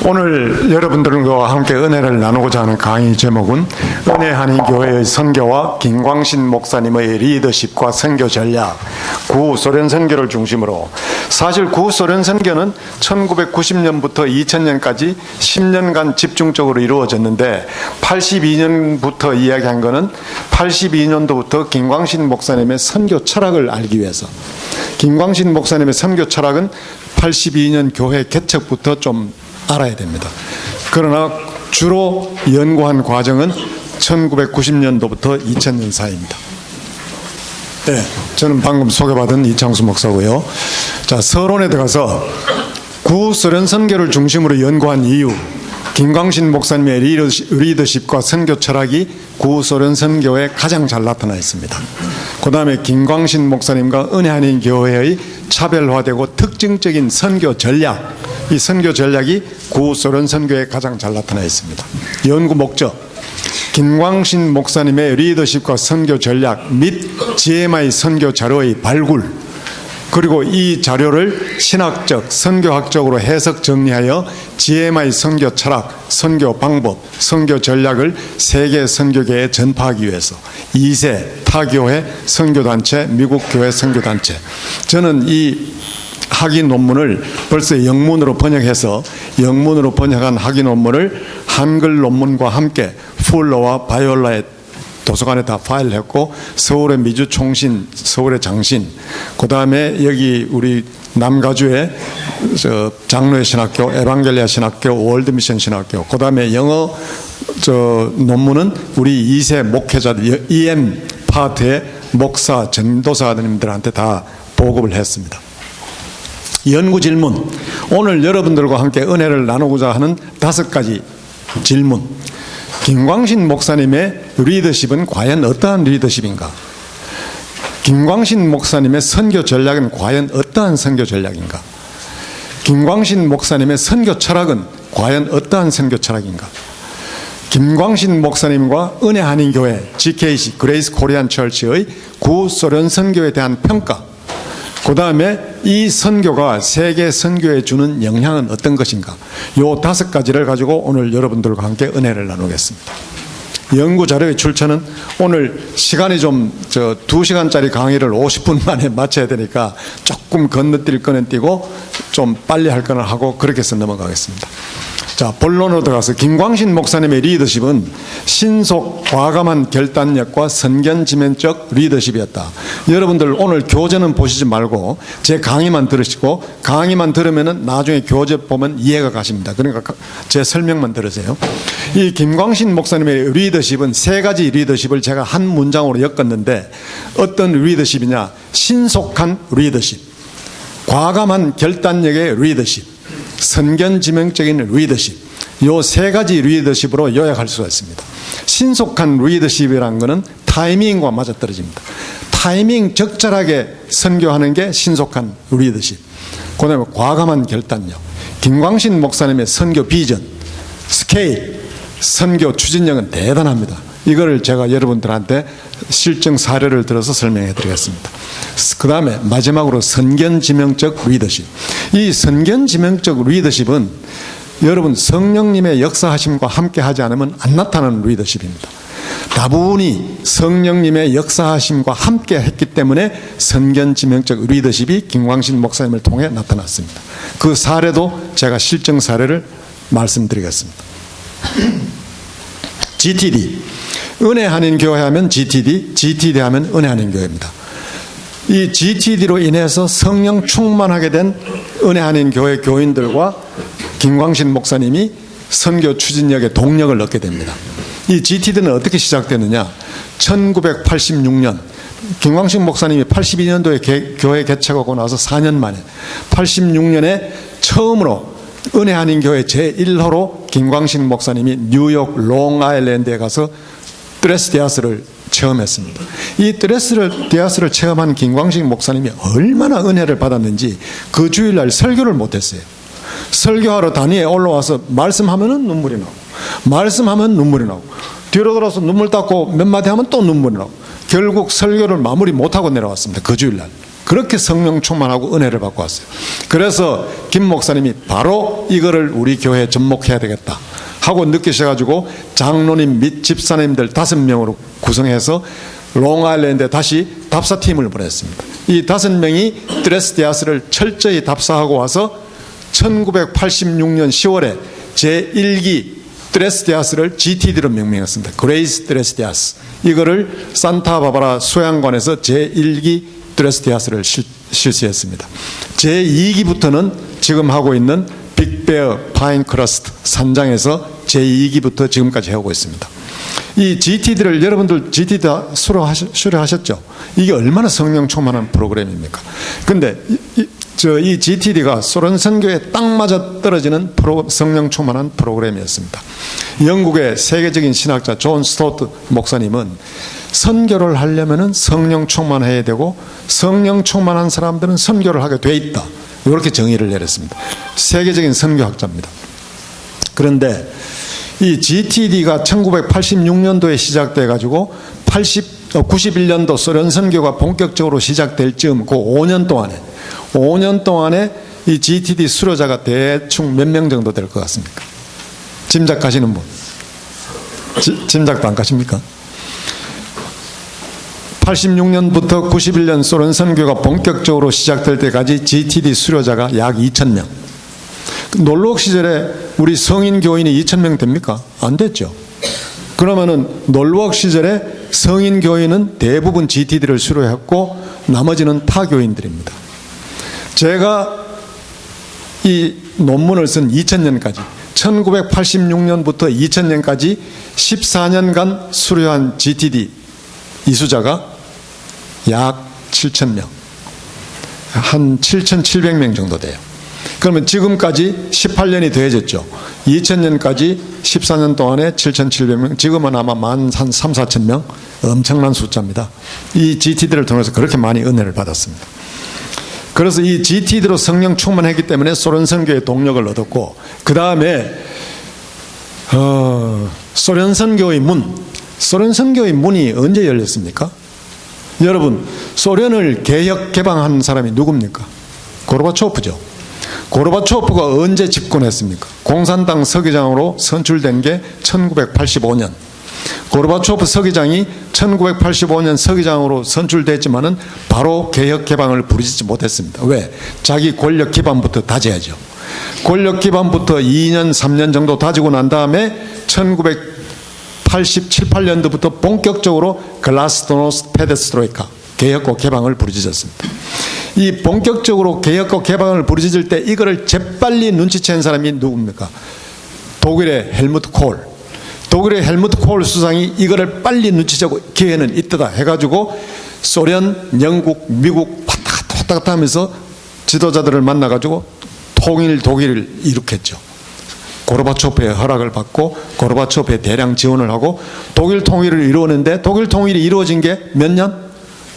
오늘 여러분들과 함께 은혜를 나누고자 하는 강의 제목은 은혜 한인교회의 선교와 김광신 목사님의 리더십과 선교 전략, 구소련 선교를 중심으로, 사실 구소련 선교는 1990년부터 2000년까지 10년간 집중적으로 이루어졌는데 82년부터 이야기한 것은 82년도부터 김광신 목사님의 선교 철학을 알기 위해서, 김광신 목사님의 선교 철학은 82년 교회 개척부터 좀 알아야 됩니다. 그러나 주로 연구한 과정은 1990년도부터 2000년 사이입니다. 네, 저는 방금 소개받은 이창수 목사고요. 자, 서론에 들어가서 구소련 선교를 중심으로 연구한 이유, 김광신 목사님의 리더십과 선교 철학이 구소련 선교에 가장 잘 나타나 있습니다. 그 다음에 김광신 목사님과 은혜 한인 교회의 차별화되고 특징적인 선교 전략, 이 선교 전략이 구소련 선교에 가장 잘 나타나 있습니다. 연구 목적, 김광신 목사님의 리더십과 선교 전략 및 GMI 선교 자료의 발굴, 그리고 이 자료를 신학적, 선교학적으로 해석 정리하여 GMI 선교 철학, 선교 방법, 선교 전략을 세계 선교계에 전파하기 위해서 2세 타교회 선교단체, 미국 교회 선교단체, 저는 이 학위 논문을 벌써 영문으로 번역해서 영문으로 번역한 학위 논문을 한글 논문과 함께 풀러와 바이올라의 도서관에 다 파일했고, 서울의 미주총신, 서울의 장신, 그 다음에 여기 우리 남가주의 장로의 신학교, 에반겔리아 신학교, 월드미션 신학교, 그 다음에 영어 논문은 우리 2세 목회자들, EM 파트의 목사, 전도사님들한테 다 보급을 했습니다. 연구 질문, 오늘 여러분들과 함께 은혜를 나누고자 하는 5가지 질문. 김광신 목사님의 리더십은 과연 어떠한 리더십인가? 김광신 목사님의 선교 전략은 과연 어떠한 선교 전략인가? 김광신 목사님의 선교 철학은 과연 어떠한 선교 철학인가? 김광신 목사님과 은혜 한인교회 GKC 그레이스 코리안 처치의 구소련 선교에 대한 평가, 그 다음에 이 선교가 세계 선교에 주는 영향은 어떤 것인가, 요 5가지를 가지고 오늘 여러분들과 함께 은혜를 나누겠습니다. 연구 자료의 출처는 오늘 시간이 좀 2시간짜리 강의를 50분 만에 마쳐야 되니까 조금 건너뛸 거는 뛰고 좀 빨리 할 거는 하고 그렇게 해서 넘어가겠습니다. 자, 본론으로 들어가서 김광신 목사님의 리더십은 신속 과감한 결단력과 선견지명적 리더십이었다. 여러분들 오늘 교재는 보시지 말고 제 강의만 들으시고, 강의만 들으면은 나중에 교재 보면 이해가 가십니다. 그러니까 제 설명만 들으세요. 이 김광신 목사님의 리더십은 3가지 리더십을 제가 한 문장으로 엮었는데, 어떤 리더십이냐? 신속한 리더십, 과감한 결단력의 리더십, 선견지명적인 리더십, 요 3가지 리더십으로 요약할 수가 있습니다. 신속한 리더십이라는 것은 타이밍과 맞아떨어집니다. 타이밍 적절하게 선교하는 게 신속한 리더십. 그 다음에 과감한 결단력, 김광신 목사님의 선교 비전, 스케일, 선교 추진력은 대단합니다. 이거를 제가 여러분들한테 실증 사례를 들어서 설명해 드리겠습니다. 그 다음에 마지막으로 선견지명적 리더십. 이 선견지명적 리더십은 여러분 성령님의 역사하심과 함께 하지 않으면 안 나타나는 리더십입니다. 다분히 성령님의 역사하심과 함께 했기 때문에 선견지명적 리더십이 김광신 목사님을 통해 나타났습니다. 그 사례도 제가 실증 사례를 말씀드리겠습니다. GTD, 은혜 한인 교회 하면 GTD, GTD 하면 은혜 한인 교회입니다. 이 GTD로 인해서 성령 충만하게 된 은혜 한인 교회 교인들과 김광신 목사님이 선교 추진력의 동력을 얻게 됩니다. 이 GTD는 어떻게 시작됐느냐? 1986년 김광신 목사님이 82년도에 교회 개척하고 나서 4년 만에 86년에 처음으로 은혜 한인 교회 제1호로 김광신 목사님이 뉴욕 롱아일랜드에 가서 드레스 디아스를 체험했습니다. 이 드레스 디아스를 체험한 김광신 목사님이 얼마나 은혜를 받았는지 그 주일날 설교를 못했어요. 설교하러 단위에 올라와서 말씀하면 눈물이 나고, 말씀하면 눈물이 나고, 뒤로 돌아서 눈물 닦고 몇 마디 하면 또 눈물이 나고, 결국 설교를 마무리 못하고 내려왔습니다. 그 주일날. 그렇게 성령 충만하고 은혜를 받고 왔어요. 그래서 김 목사님이 바로 이거를 우리 교회에 접목해야 되겠다 하고 느끼셔가지고 장로님 및 집사님들 5명으로 구성해서 롱아일랜드에 다시 답사팀을 보냈습니다. 이 5명이 드레스데아스를 철저히 답사하고 와서 1986년 10월에 제1기 드레스데아스를 GTD로 명명했습니다. 그레이스 드레스데아스. 이거를 산타바바라 수양관에서 제1기 드레스데아스를 실시했습니다. 제2기부터는 지금 하고 있는 빅베어 파인크러스트 산장에서 제2기부터 지금까지 해오고 있습니다. 이 GTD를 여러분들 GTD 다 수료하셨죠? 이게 얼마나 성령 충만한 프로그램입니까? 근데 이 GTD가 소련 선교에 딱 맞아 떨어지는 성령 충만한 프로그램이었습니다. 영국의 세계적인 신학자 존 스토트 목사님은 선교를 하려면 성령 충만해야 되고 성령 충만한 사람들은 선교를 하게 돼 있다. 이렇게 정의를 내렸습니다. 세계적인 선교학자입니다. 그런데 이 GTD가 1986년도에 시작돼 가지고 91년도 소련 선교가 본격적으로 시작될 즈음 그 5년 동안에 이 GTD 수료자가 대충 몇 명 정도 될 것 같습니까? 짐작하시는 분? 짐작도 안 가십니까? 86년부터 91년 소련 선교가 본격적으로 시작될 때까지 GTD 수료자가 약 2,000명. 놀록 시절에 우리 성인 교인이 2,000명 됩니까? 안 됐죠. 그러면은 놀록 시절에 성인 교인은 대부분 GTD를 수료했고 나머지는 타 교인들입니다. 제가 이 논문을 쓴 2000년까지 1986년부터 2000년까지 14년간 수료한 GTD 이수자가 약 7,000명, 한 7,700명 정도 돼요. 그러면 지금까지 18년이 더해졌죠. 2000년까지 14년 동안에 7,700명, 지금은 아마 한 3, 4,000명, 엄청난 숫자입니다. 이 GTD를 통해서 그렇게 많이 은혜를 받았습니다. 그래서 이 GTD로 성령 충만했기 때문에 소련 선교의 동력을 얻었고, 그 다음에 소련 선교의 문이 언제 열렸습니까? 여러분, 소련을 개혁 개방한 사람이 누굽니까? 고르바초프죠. 고르바초프가 언제 집권했습니까? 공산당 서기장으로 선출된 게 1985년. 고르바초프 서기장이 1985년 서기장으로 선출됐지만은 바로 개혁 개방을 부르지 못했습니다. 왜? 자기 권력 기반부터 다져야죠. 권력 기반부터 2년, 3년 정도 다지고 난 다음에 1987, 8년도부터 본격적으로 글라스노스트 페데스트로이카 개혁과 개방을 부르짖었습니다. 이 본격적으로 개혁과 개방을 부르짖을 때 이거를 재빨리 눈치챈 사람이 누굽니까? 독일의 헬무트 콜. 독일의 헬무트 콜 수상이 이거를 빨리 눈치채고 기회는 있다 해가지고 소련, 영국, 미국 왔다 갔다 하면서 지도자들을 만나가지고 통일 독일을 일으켰죠. 고르바초프의 허락을 받고 고르바초프의 대량 지원을 하고 독일 통일을 이루었는데 독일 통일이 이루어진 게 몇 년?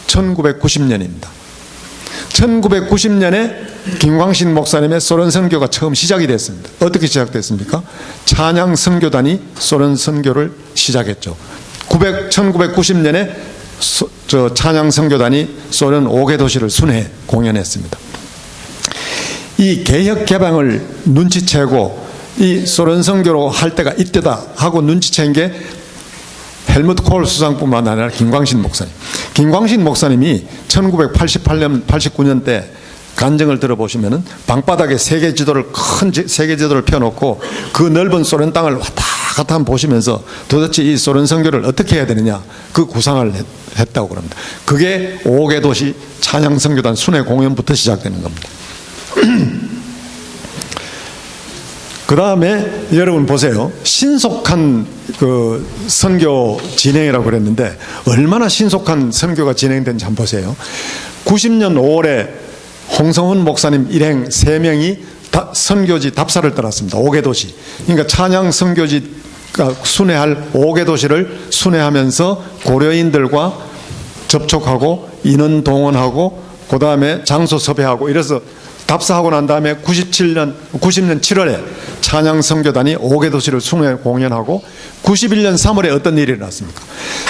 1990년입니다. 1990년에 김광신 목사님의 소련 선교가 처음 시작이 됐습니다. 어떻게 시작됐습니까? 찬양 선교단이 소련 선교를 시작했죠. 1990년에 찬양 선교단이 소련 5개 도시를 순회 공연했습니다. 이 개혁 개방을 눈치채고 이 소련 선교로 할 때가 이때다 하고 눈치챈 게 헬무트 콜 수상뿐만 아니라 김광신 목사님. 김광신 목사님이 1988년, 89년 때 간증을 들어보시면은 방바닥에 세계 지도를 큰 세계 지도를 펴놓고 그 넓은 소련 땅을 왔다 갔다 한번 보시면서 도대체 이 소련 선교를 어떻게 해야 되느냐 그 구상을 했다고 그럽니다. 그게 5개 도시 찬양 선교단 순회 공연부터 시작되는 겁니다. 그 다음에 여러분 보세요. 신속한 그 선교 진행이라고 그랬는데 얼마나 신속한 선교가 진행된지 한번 보세요. 90년 5월에 홍성훈 목사님 일행 3명이 선교지 답사를 떠났습니다. 5개 도시. 그러니까 찬양 선교지가 순회할 5개 도시를 순회하면서 고려인들과 접촉하고 인원 동원하고 그 다음에 장소 섭외하고 이래서 답사하고 난 다음에 90년 7월에 찬양 선교단이 5개 도시를 순회 공연하고 91년 3월에 어떤 일이 일어났습니까?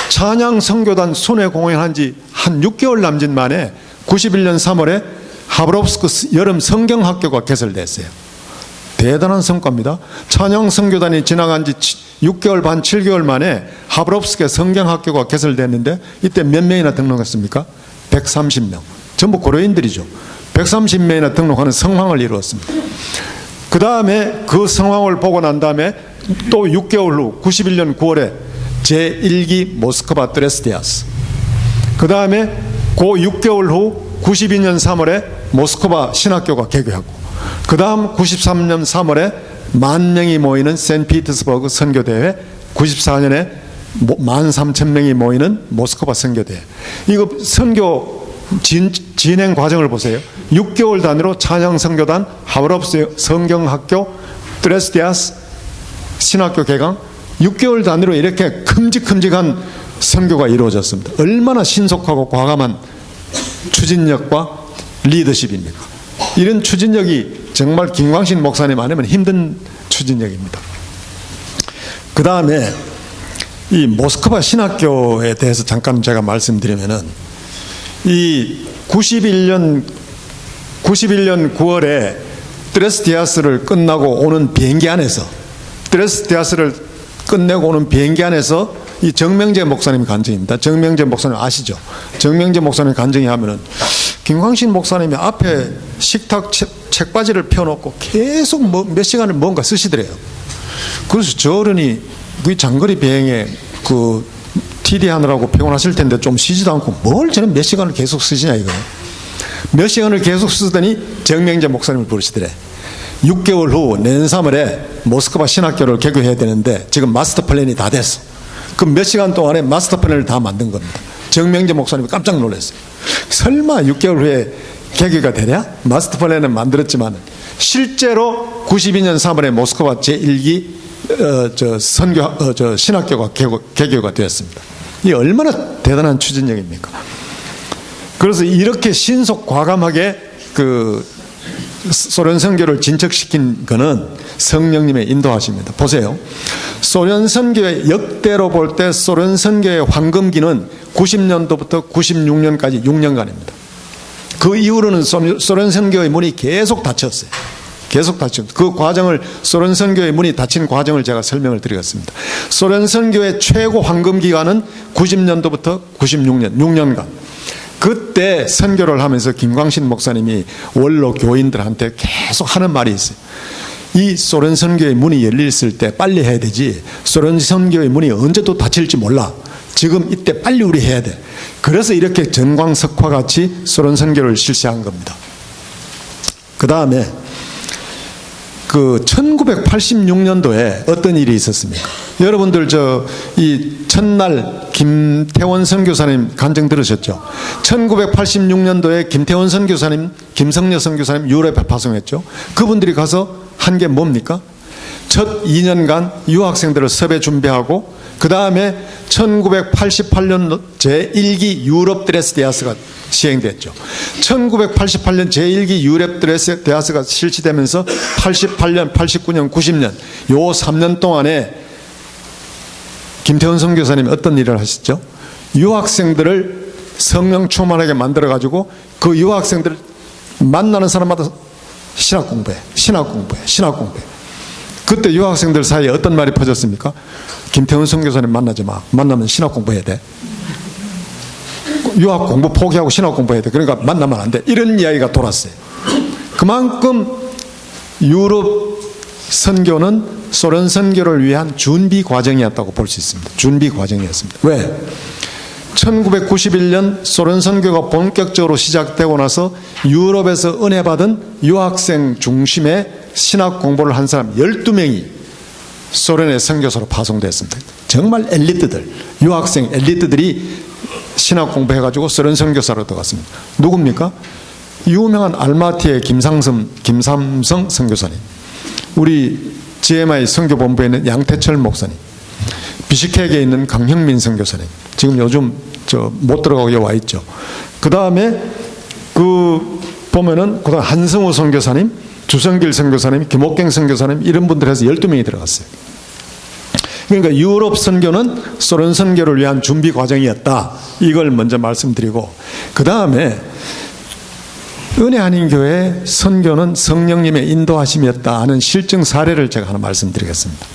찬양 선교단 순회 공연한 지 한 6개월 남짓 만에 91년 3월에 하브롭스크 여름 성경학교가 개설됐어요. 대단한 성과입니다. 찬양 선교단이 지나간 지 6개월 반 7개월 만에 하브롭스크의 성경학교가 개설됐는데 이때 몇 명이나 등록했습니까? 130명. 전부 고려인들이죠. 130명이나 등록하는 성황을 이루었습니다. 그 다음에 그 성황을 보고 난 다음에 또 6개월 후 91년 9월에 제1기 모스크바 드레스데아스, 그 다음에 그 6개월 후 92년 3월에 모스크바 신학교가 개교하고, 그 다음 93년 3월에 10,000명이 모이는 세인트피터스버그 선교대회, 94년에 13,000명이 모이는 모스크바 선교대회. 이거 선교 진행 과정을 보세요. 6개월 단위로 찬양 선교단, 하브롭스 성경학교, 드레스데아스 신학교 개강, 6개월 단위로 이렇게 큼직큼직한 선교가 이루어졌습니다. 얼마나 신속하고 과감한 추진력과 리더십입니까? 이런 추진력이 정말 김광신 목사님 아니면 힘든 추진력입니다. 그 다음에 이 모스크바 신학교에 대해서 잠깐 제가 말씀드리면은, 이 91년 9월에 드레스데아스를 끝나고 오는 비행기 안에서, 드레스데아스를 끝내고 오는 비행기 안에서 이 정명재 목사님 간증입니다. 정명재 목사님 아시죠? 정명재 목사님 간증이 하면은 김광신 목사님이 앞에 식탁 책바지를 펴놓고 계속 몇 시간을 뭔가 쓰시더래요. 그래서 저 어른이 그 장거리 비행에 그 TD 하느라고 피곤하실 텐데 좀 쉬지도 않고 뭘 저는 몇 시간을 계속 쓰시냐 이거예요. 몇 시간을 계속 쓰더니 정명재 목사님을 부르시더래. 6개월 후 내년 3월에 모스크바 신학교를 개교해야 되는데 지금 마스터 플랜이 다 됐어. 그럼 몇 시간 동안에 마스터 플랜을 다 만든 겁니다. 정명재 목사님이 깜짝 놀랐어요. 설마 6개월 후에 개교가 되냐? 마스터 플랜은 만들었지만 실제로 92년 3월에 모스크바 제1기 신학교가 개교가 되었습니다. 이 얼마나 대단한 추진력입니까? 그래서 이렇게 신속 과감하게 그 소련 선교를 진척시킨 것은 성령님의 인도하십니다. 보세요. 소련 선교의 역대로 볼 때 소련 선교의 황금기는 90년도부터 96년까지 6년간입니다. 그 이후로는 소련 선교의 문이 계속 닫혔어요. 계속 닫혔습니다. 그 과정을, 소련 선교의 문이 닫힌 과정을 제가 설명을 드리겠습니다. 소련 선교의 최고 황금 기간은 90년도부터 96년, 6년간. 그때 선교를 하면서 김광신 목사님이 원로 교인들한테 계속 하는 말이 있어요. 이 소련 선교의 문이 열렸을 때 빨리 해야 되지, 소련 선교의 문이 언제 또 닫힐지 몰라. 지금 이때 빨리 우리 해야 돼. 그래서 이렇게 전광석화 같이 소련 선교를 실시한 겁니다. 그 다음에 그 1986년도에 어떤 일이 있었습니까? 여러분들 이 첫날 김태원 선교사님 간증 들으셨죠? 1986년도에 김태원 선교사님, 김성녀 선교사님 유럽에 파송했죠. 그분들이 가서 한 게 뭡니까? 첫 2년간 유학생들을 섭외 준비하고, 그 다음에 1988년 제1기 유럽 드레스데아스가 시행됐죠. 1988년 제1기 유럽 드레스데아스가 실시되면서 88년, 89년, 90년 요 3년 동안에 김태원 선교사님이 어떤 일을 하셨죠? 유학생들을 성령 충만하게 만들어가지고 그 유학생들을 만나는 사람마다 신학 공부해. 그때 유학생들 사이에 어떤 말이 퍼졌습니까? 김태원 선교사님 만나지 마. 만나면 신학 공부해야 돼. 유학 공부 포기하고 신학 공부해야 돼. 그러니까 만나면 안 돼. 이런 이야기가 돌았어요. 그만큼 유럽 선교는 소련 선교를 위한 준비 과정이었다고 볼 수 있습니다. 준비 과정이었습니다. 왜? 1991년 소련 선교가 본격적으로 시작되고 나서 유럽에서 은혜 받은 유학생 중심의 신학 공부를 한 사람 12명이 소련의 선교사로 파송됐습니다. 정말 엘리트들, 유학생 엘리트들이 신학 공부해가지고 소련 선교사로 들어갔습니다. 누굽니까? 유명한 알마티의 김삼성 선교사님, 우리 GMI 선교본부에 있는 양태철 목사님, 비시케크에 있는 강형민 선교사님, 지금 요즘 못 들어가고 여기 와 있죠. 그 다음에 보면은 그다음 한성우 선교사님, 주성길 선교사님, 김옥경 선교사님, 이런 분들 해서 12명이 들어갔어요. 그러니까 유럽 선교는 소련 선교를 위한 준비 과정이었다. 이걸 먼저 말씀드리고, 그 다음에 은혜 한인교회 선교는 성령님의 인도하심이었다 하는 실증 사례를 제가 하나 말씀드리겠습니다.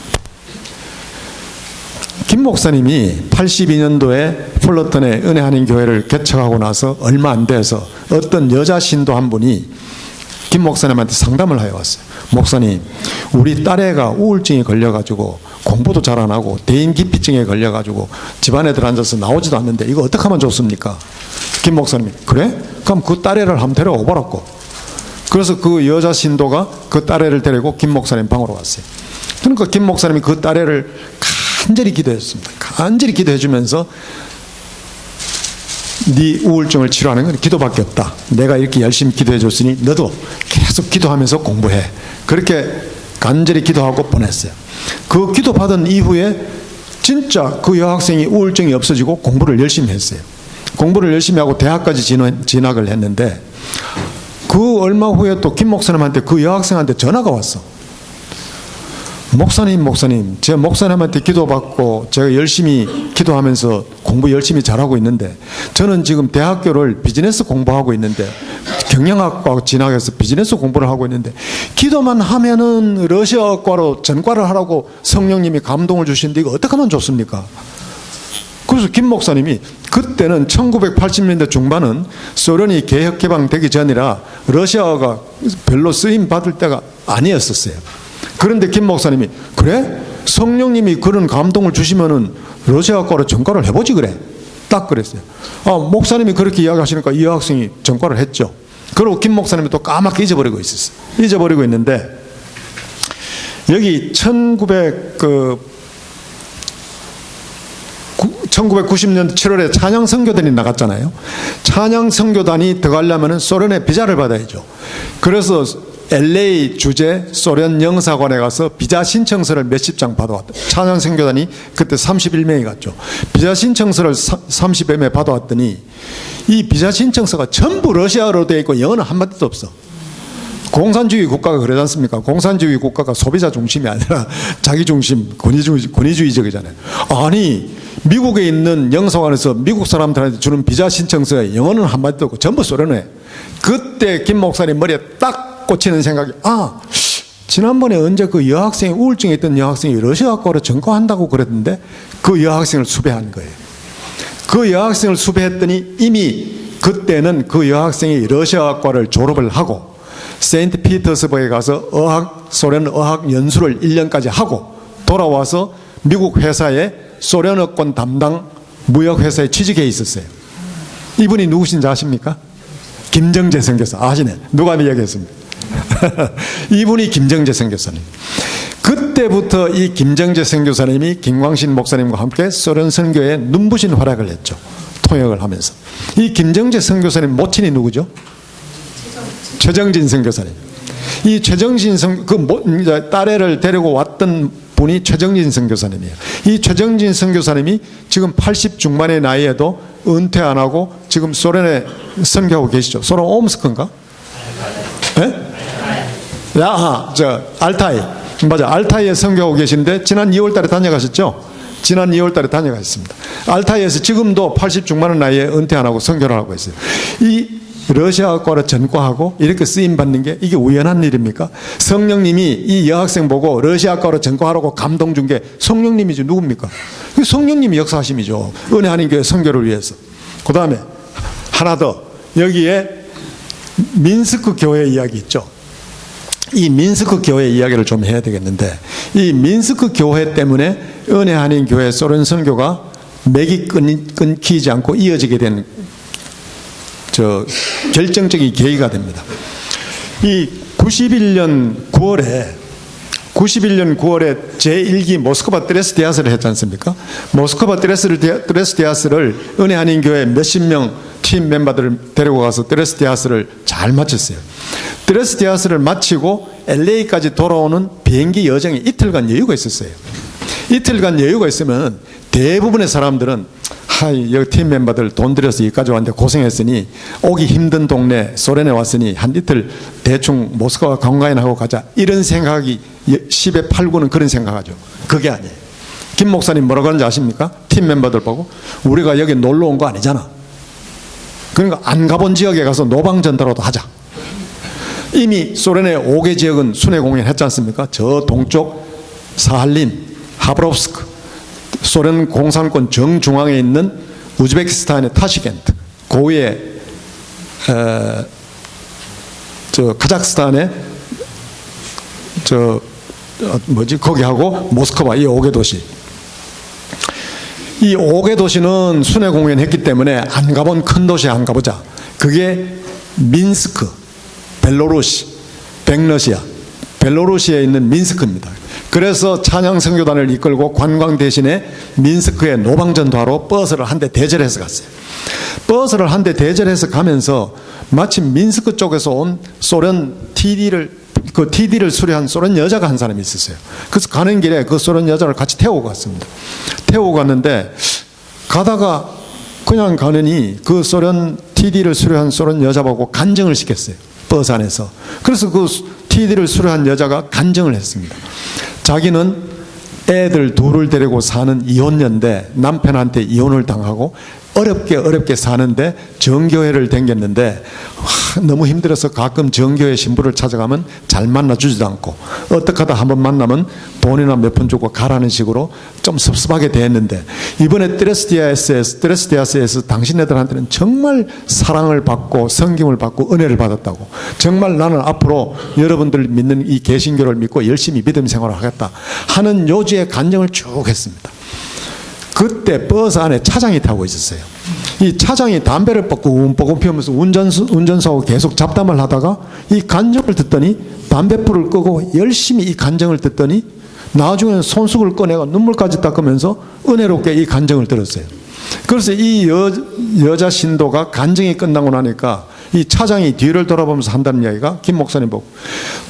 김 목사님이 82년도에 플러턴에 은혜 한인교회를 개척하고 나서 얼마 안 돼서 어떤 여자 신도 한 분이 김 목사님한테 상담을 해왔어요. 목사님, 우리 딸애가 우울증에 걸려가지고 공부도 잘 안 하고 대인기피증에 걸려가지고 집안에 들어앉아서 나오지도 않는데 이거 어떻게 하면 좋습니까? 김 목사님이 그래? 그럼 그 딸애를 한번 데려오보라고. 그래서 그 여자 신도가 그 딸애를 데리고 김 목사님 방으로 갔어요. 그러니까 김 목사님이 그 딸애를 간절히 기도했습니다. 간절히 기도해 주면서 네 우울증을 치료하는 건 기도밖에 없다. 내가 이렇게 열심히 기도해 줬으니 너도 계속 기도하면서 공부해. 그렇게 간절히 기도하고 보냈어요. 그 기도 받은 이후에 진짜 그 여학생이 우울증이 없어지고 공부를 열심히 했어요. 공부를 열심히 하고 대학까지 진학을 했는데 그 얼마 후에 또 김 목사님한테 그 여학생한테 전화가 왔어. 목사님, 제가 목사님한테 기도받고 제가 열심히 기도하면서 공부 열심히 잘하고 있는데 저는 지금 대학교를 비즈니스 공부하고 있는데 경영학과 진학해서 비즈니스 공부를 하고 있는데 기도만 하면은 러시아과로 전과를 하라고 성령님이 감동을 주시는데 이거 어떻게 하면 좋습니까? 그래서 김 목사님이 그때는 1980년대 중반은 소련이 개혁개방되기 전이라 러시아어가 별로 쓰임 받을 때가 아니었었어요. 그런데 김 목사님이 그래? 성령님이 그런 감동을 주시면은 러시아과로 전과를 해보지 그래. 딱 그랬어요. 목사님이 그렇게 이야기하시니까 이 여학생이 전과를 했죠. 그리고 김 목사님이 또 까맣게 잊어버리고 있었어요. 잊어버리고 있는데 여기 1990년 7월에 찬양 선교단이 나갔잖아요. 찬양 선교단이 들어가려면 소련의 비자를 받아야죠. 그래서 LA 주재 소련 영사관에 가서 비자 신청서를 몇십 장 받아왔다. 찬양 선교단이 그때 31명이 갔죠. 비자 신청서를 30여 명 받아왔더니 이 비자 신청서가 전부 러시아어로 되어 있고 영어는 한마디도 없어. 공산주의 국가가 그러지 않습니까? 공산주의 국가가 소비자 중심이 아니라 자기 중심, 권위주의적이잖아요. 아니 미국에 있는 영사관에서 미국 사람들한테 주는 비자 신청서에 영어는 한마디도 없고 전부 소련어예요. 그때 김 목사님 머리에 딱 꽂히는 생각이 지난번에 언제 그 여학생이 우울증에 있던 여학생이 러시아과로 전과한다고 그랬는데 그 여학생을 수배한 거예요. 그 여학생을 수배했더니 이미 그때는 그 여학생이 러시아과를 졸업을 하고 세인트피터스버그에 가서 소련 어학 연수를 1년까지 하고 돌아와서 미국 회사에 소련어권 담당 무역회사에 취직해 있었어요. 이분이 누구신지 아십니까? 김정재 선교사. 아시네. 누가 이야기했습니다. 이분이 김정재 선교사님. 그때부터 이 김정재 선교사님이 김광신 목사님과 함께 소련 선교에 눈부신 활약을 했죠. 통역을 하면서. 이 김정재 선교사님 모친이 누구죠? 최정진 선교사님. 이 최정진 딸애를 데리고 왔던 분이 최정진 선교사님이에요. 이 최정진 선교사님이 지금 80 중반의 나이에도 은퇴 안 하고 지금 소련에 선교하고 계시죠. 소련 옴스크인가? 네? 알타이. 맞아. 알타이에 선교하고 계시는데 지난 2월 달에 다녀가셨죠? 지난 2월 달에 다녀가셨습니다. 알타이에서 지금도 80 중반의 나이에 은퇴 안 하고 선교를 하고 있어요. 이 러시아과로 전과하고 이렇게 쓰임받는 게 이게 우연한 일입니까? 성령님이 이 여학생 보고 러시아과로 전과하라고 감동 준 게 성령님이죠. 누굽니까? 성령님이 역사하심이죠. 은혜 한인교회 선교를 위해서. 그 다음에 하나 더. 여기에 민스크 교회 이야기 있죠. 이 민스크 교회 이야기를 좀 해야 되겠는데 이 민스크 교회 때문에 은혜 한인교회 소련 선교가 맥이 끊기지 않고 이어지게 된 결정적인 계기가 됩니다. 이 91년 9월에 제1기 모스크바 드레스데아스를 했지 않습니까? 모스크바 드레스데아스를 은혜 한인교회 몇십 명 팀 멤버들을 데리고 가서 드레스데아스를 잘 마쳤어요. 드레스데아스를 마치고 LA까지 돌아오는 비행기 여정에 이틀간 여유가 있었어요. 이틀간 여유가 있으면 대부분의 사람들은 여기 팀 멤버들 돈 들여서 여기까지 왔는데 고생했으니 오기 힘든 동네 소련에 왔으니 한 이틀 대충 모스크바 관광이나 하고 가자 이런 생각이 10에 8, 9는 그런 생각하죠. 그게 아니에요. 김 목사님 뭐라고 하는지 아십니까? 팀 멤버들 보고 우리가 여기 놀러 온 거 아니잖아. 그러니까 안 가본 지역에 가서 노방전도라도 하자. 이미 소련의 5개 지역은 순회 공연했지 않습니까? 저 동쪽 사할린, 하브롭스크, 소련 공산권 정중앙에 있는 우즈베키스탄의 타시켄트, 그 위에 카자흐스탄의 거기하고 모스크바, 이 5개 도시. 이 5개 도시는 순회 공연했기 때문에 안 가본 큰 도시에 안 가보자. 그게 민스크, 벨로루시, 백러시아, 벨로루시에 있는 민스크입니다. 그래서 찬양 선교단을 이끌고 관광 대신에 민스크의 노방전도하러 버스를 한 대 대절해서 갔어요. 버스를 한 대 대절해서 가면서 마침 민스크 쪽에서 온 소련 TD를 수리한 소련 여자가 한 사람이 있었어요. 그래서 가는 길에 그 소련 여자를 같이 태우고 갔습니다. 태우고 갔는데 가다가 그냥 가느니 그 소련 TD를 수리한 소련 여자보고 간증을 시켰어요. 버스 안에서. 그래서 그 TD를 수리한 여자가 간증을 했습니다. 자기는 애들 둘을 데리고 사는 이혼녀인데 남편한테 이혼을 당하고 어렵게 사는데 정교회를 댕겼는데 너무 힘들어서 가끔 정교회 신부를 찾아가면 잘 만나주지도 않고 어떻게 하다 한번 만나면 돈이나 몇 푼 주고 가라는 식으로 좀 섭섭하게 대했는데 이번에 드레스디아스에서 당신네들한테는 정말 사랑을 받고 성김을 받고 은혜를 받았다고, 정말 나는 앞으로 여러분들 믿는 이 개신교를 믿고 열심히 믿음 생활을 하겠다 하는 요지의 간증을 쭉 했습니다. 그때 버스 안에 차장이 타고 있었어요. 이 차장이 담배를 뻐끔뻐끔 피우면서 운전사하고 계속 잡담을 하다가 이 간증을 듣더니 담배불을 끄고 열심히 이 간증을 듣더니 나중에는 손수건을 꺼내가 눈물까지 닦으면서 은혜롭게 이 간증을 들었어요. 그래서 이 여자 신도가 간증이 끝나고 나니까 이 차장이 뒤를 돌아보면서 한다는 이야기가 김 목사님 보고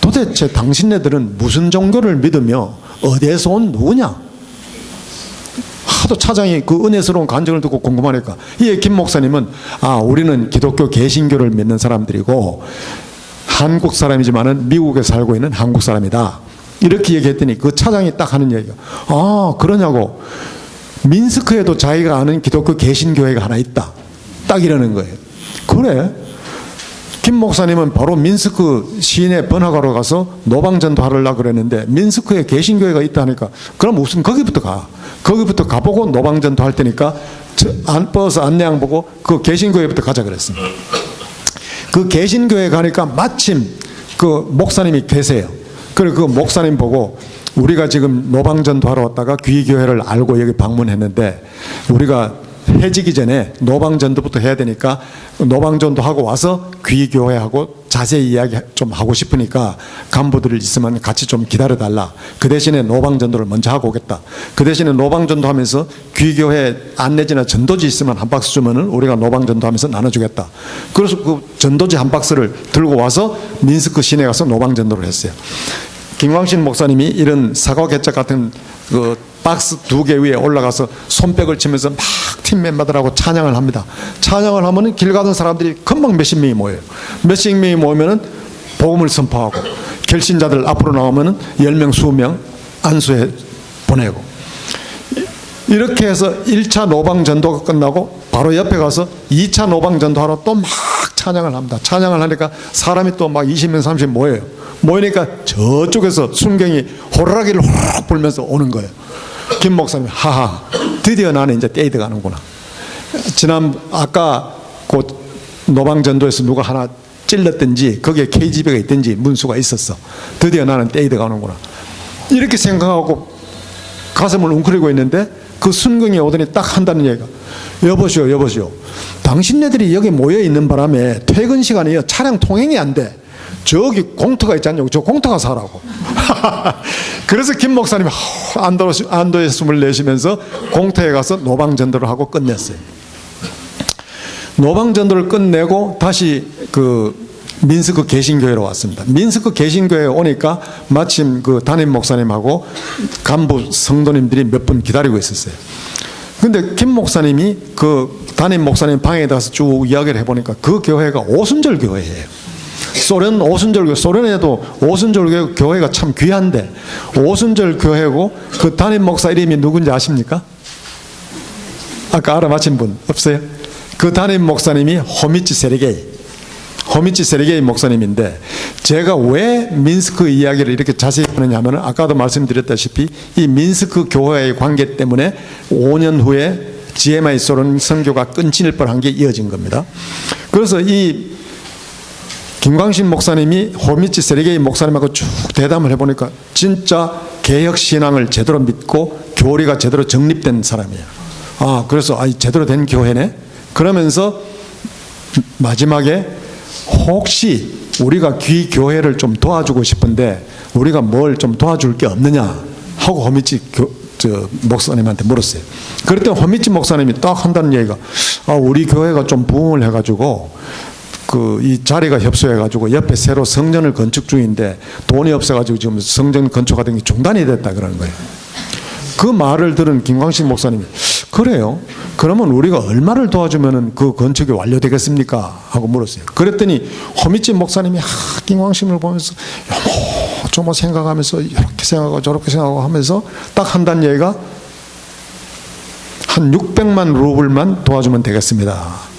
도대체 당신네들은 무슨 종교를 믿으며 어디에서 온 누구냐? 하도 차장이 그 은혜스러운 간증을 듣고 궁금하니까 이에 김 목사님은 우리는 기독교 개신교를 믿는 사람들이고 한국 사람이지만은 미국에 살고 있는 한국 사람이다 이렇게 얘기했더니 그 차장이 딱 하는 얘기가 그러냐고, 민스크에도 자기가 아는 기독교 개신교회가 하나 있다 딱 이러는 거예요. 그래? 김 목사님은 바로 민스크 시내 번화가로 가서 노방전도 하려고 그랬는데 민스크에 개신교회가 있다니까 그럼 우선 거기부터 가보고 노방전도 할 테니까 버스 안내양 보고 그 개신교회부터 가자 그랬습니다. 그 개신교회 가니까 마침 그 목사님이 계세요. 그리고 그 목사님 보고 우리가 지금 노방전도 하러 왔다가 귀교회를 알고 여기 방문했는데 우리가 해지기 전에 노방전도부터 해야 되니까 노방전도 하고 와서 귀교회하고 자세히 이야기 좀 하고 싶으니까 간부들 있으면 같이 좀 기다려달라. 그 대신에 노방전도를 먼저 하고 오겠다. 그 대신에 노방전도 하면서 귀교회 안내지나 전도지 있으면 한 박스 주면은 우리가 노방전도 하면서 나눠주겠다. 그래서 그 전도지 한 박스를 들고 와서 민스크 시내 가서 노방전도를 했어요. 김광신 목사님이 이런 사과 개짝 같은 그 박스 2개 위에 올라가서 손뼉을 치면서 막 팀 멤버들하고 찬양을 합니다. 찬양을 하면 길 가던 사람들이 금방 몇십 명이 모여요. 몇십 명이 모이면은 복음을 선포하고 결신자들 앞으로 나오면은 10명, 20명 안수해 보내고 이렇게 해서 1차 노방전도가 끝나고 바로 옆에 가서 2차 노방전도하러 또 막 찬양을 합니다. 찬양을 하니까 사람이 또 막 20명, 30명 모여요. 모이니까 저쪽에서 순경이 호루라기를 호락 불면서 오는 거예요. 김 목사님, 드디어 나는 이제 떼이드 가는구나. 아까 그 노방전도에서 누가 하나 찔렀든지 거기에 KGB가 있든지 문수가 있었어. 드디어 나는 떼이드 가는구나. 이렇게 생각하고 가슴을 웅크리고 있는데 그 순경이 오더니 딱 한다는 얘기가 여보시오. 당신네들이 여기 모여 있는 바람에 퇴근 시간에 차량 통행이 안 돼. 저기 공터가 있지 않냐고. 저 공터 가서 하라고. 그래서 김 목사님이 안도의 숨을 내쉬면서 공터에 가서 노방전도를 하고 끝냈어요. 노방전도를 끝내고 다시 그 민스크 개신교회로 왔습니다. 민스크 개신교회에 오니까 마침 그 담임 목사님하고 간부 성도님들이 몇 분 기다리고 있었어요. 근데 김 목사님이 그 담임 목사님 방에 가서 쭉 이야기를 해보니까 그 교회가 오순절 교회예요. 소련에도 오순절 교회가 참 귀한데 오순절 교회고 그 담임 목사 이름이 누군지 아십니까? 아까 알아맞힌 분 없어요? 그 담임 목사님이 호미치 세르게이 호미치 세르게이 목사님인데, 제가 왜 민스크 이야기를 이렇게 자세히 하느냐 하면, 아까도 말씀드렸다시피 이 민스크 교회의 관계 때문에 5년 후에 GMI 소련 선교가 끊길 뻔한 게 이어진 겁니다. 그래서 이 김광신 목사님이 호미치 세르게이 목사님하고 쭉 대담을 해보니까 진짜 개혁 신앙을 제대로 믿고 교리가 제대로 정립된 사람이에요. 그래서 제대로 된 교회네. 그러면서 마지막에 혹시 우리가 귀 교회를 좀 도와주고 싶은데 우리가 뭘 좀 도와줄 게 없느냐 하고 호미치 목사님한테 물었어요. 그랬더니 호미치 목사님이 딱 한다는 얘기가, 우리 교회가 좀 부흥을 해가지고 이 자리가 협소해가지고 옆에 새로 성전을 건축 중인데 돈이 없어가지고 지금 성전 건축하던 게 중단이 됐다 그러는 거예요. 그 말을 들은 김광식 목사님이, 그래요? 그러면 우리가 얼마를 도와주면 그 건축이 완료되겠습니까? 하고 물었어요. 그랬더니 호미치 목사님이 김광식을 보면서 요모 생각하면서 이렇게 생각하고 저렇게 생각하고 하면서 딱 한다는 얘기가, 한 600만 루블만 도와주면 되겠습니다.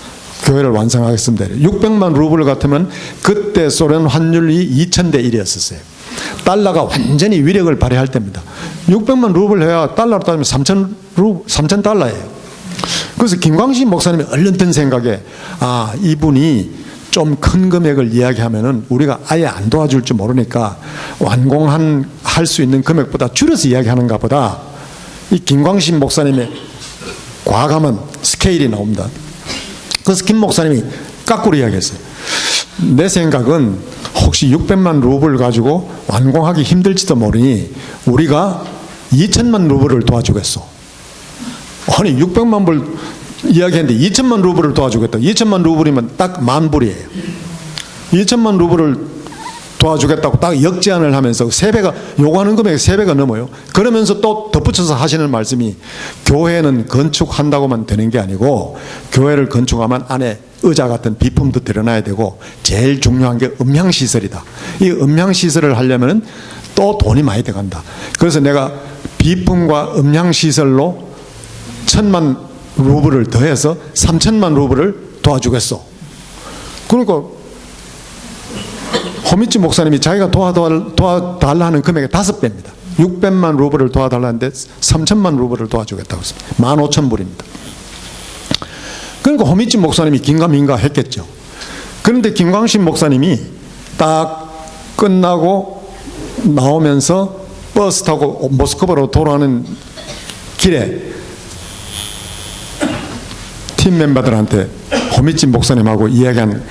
교회를 완성하겠습니다. 600만 루블 같으면 그때 소련 환율이 2000대 1이었었어요. 달러가 완전히 위력을 발휘할 때입니다. 600만 루블 해야 달러로 따지면 3000달러예요. 그래서 김광식 목사님이 얼른 든 생각에, 이분이 좀 큰 금액을 이야기하면은 우리가 아예 안 도와줄 줄 모르니까 할 수 있는 금액보다 줄여서 이야기하는가 보다. 이 김광식 목사님의 과감한 스케일이 나옵니다. 그래서 김 목사님이 까꾸로 이야기했어요. 내 생각은 혹시 600만 루블 가지고 완공하기 힘들지도 모르니 우리가 2000만 루블을 도와주겠소. 아니 600만 불 이야기했는데 2000만 루블을 도와주겠다. 2000만 루블이면 딱 10,000불이에요. 2000만 루블을 도와주겠다고 딱 역제안을 하면서 3배가, 요구하는 금액이 3배가 넘어요. 그러면서 또 덧붙여서 하시는 말씀이, 교회는 건축한다고만 되는 게 아니고 교회를 건축하면 안에 의자 같은 비품도 들여놔야 되고 제일 중요한 게 음향시설이다. 이 음향시설을 하려면 또 돈이 많이 들어간다. 그래서 내가 비품과 음향시설로 1000만 루블을 더해서 3000만 루블을 도와주겠소. 그러니까 호미치 목사님이 자기가 도와달라 하는 금액의 5배입니다. 600만 루블을 도와달라는데 3000만 루블을 도와주겠다고 했습니다. 15,000불입니다. 그러니까 호미치 목사님이 긴가민가 했겠죠. 그런데 김광식 목사님이 딱 끝나고 나오면서 버스 타고 모스크바로 돌아오는 길에 팀 멤버들한테 호미치 목사님하고 이야기한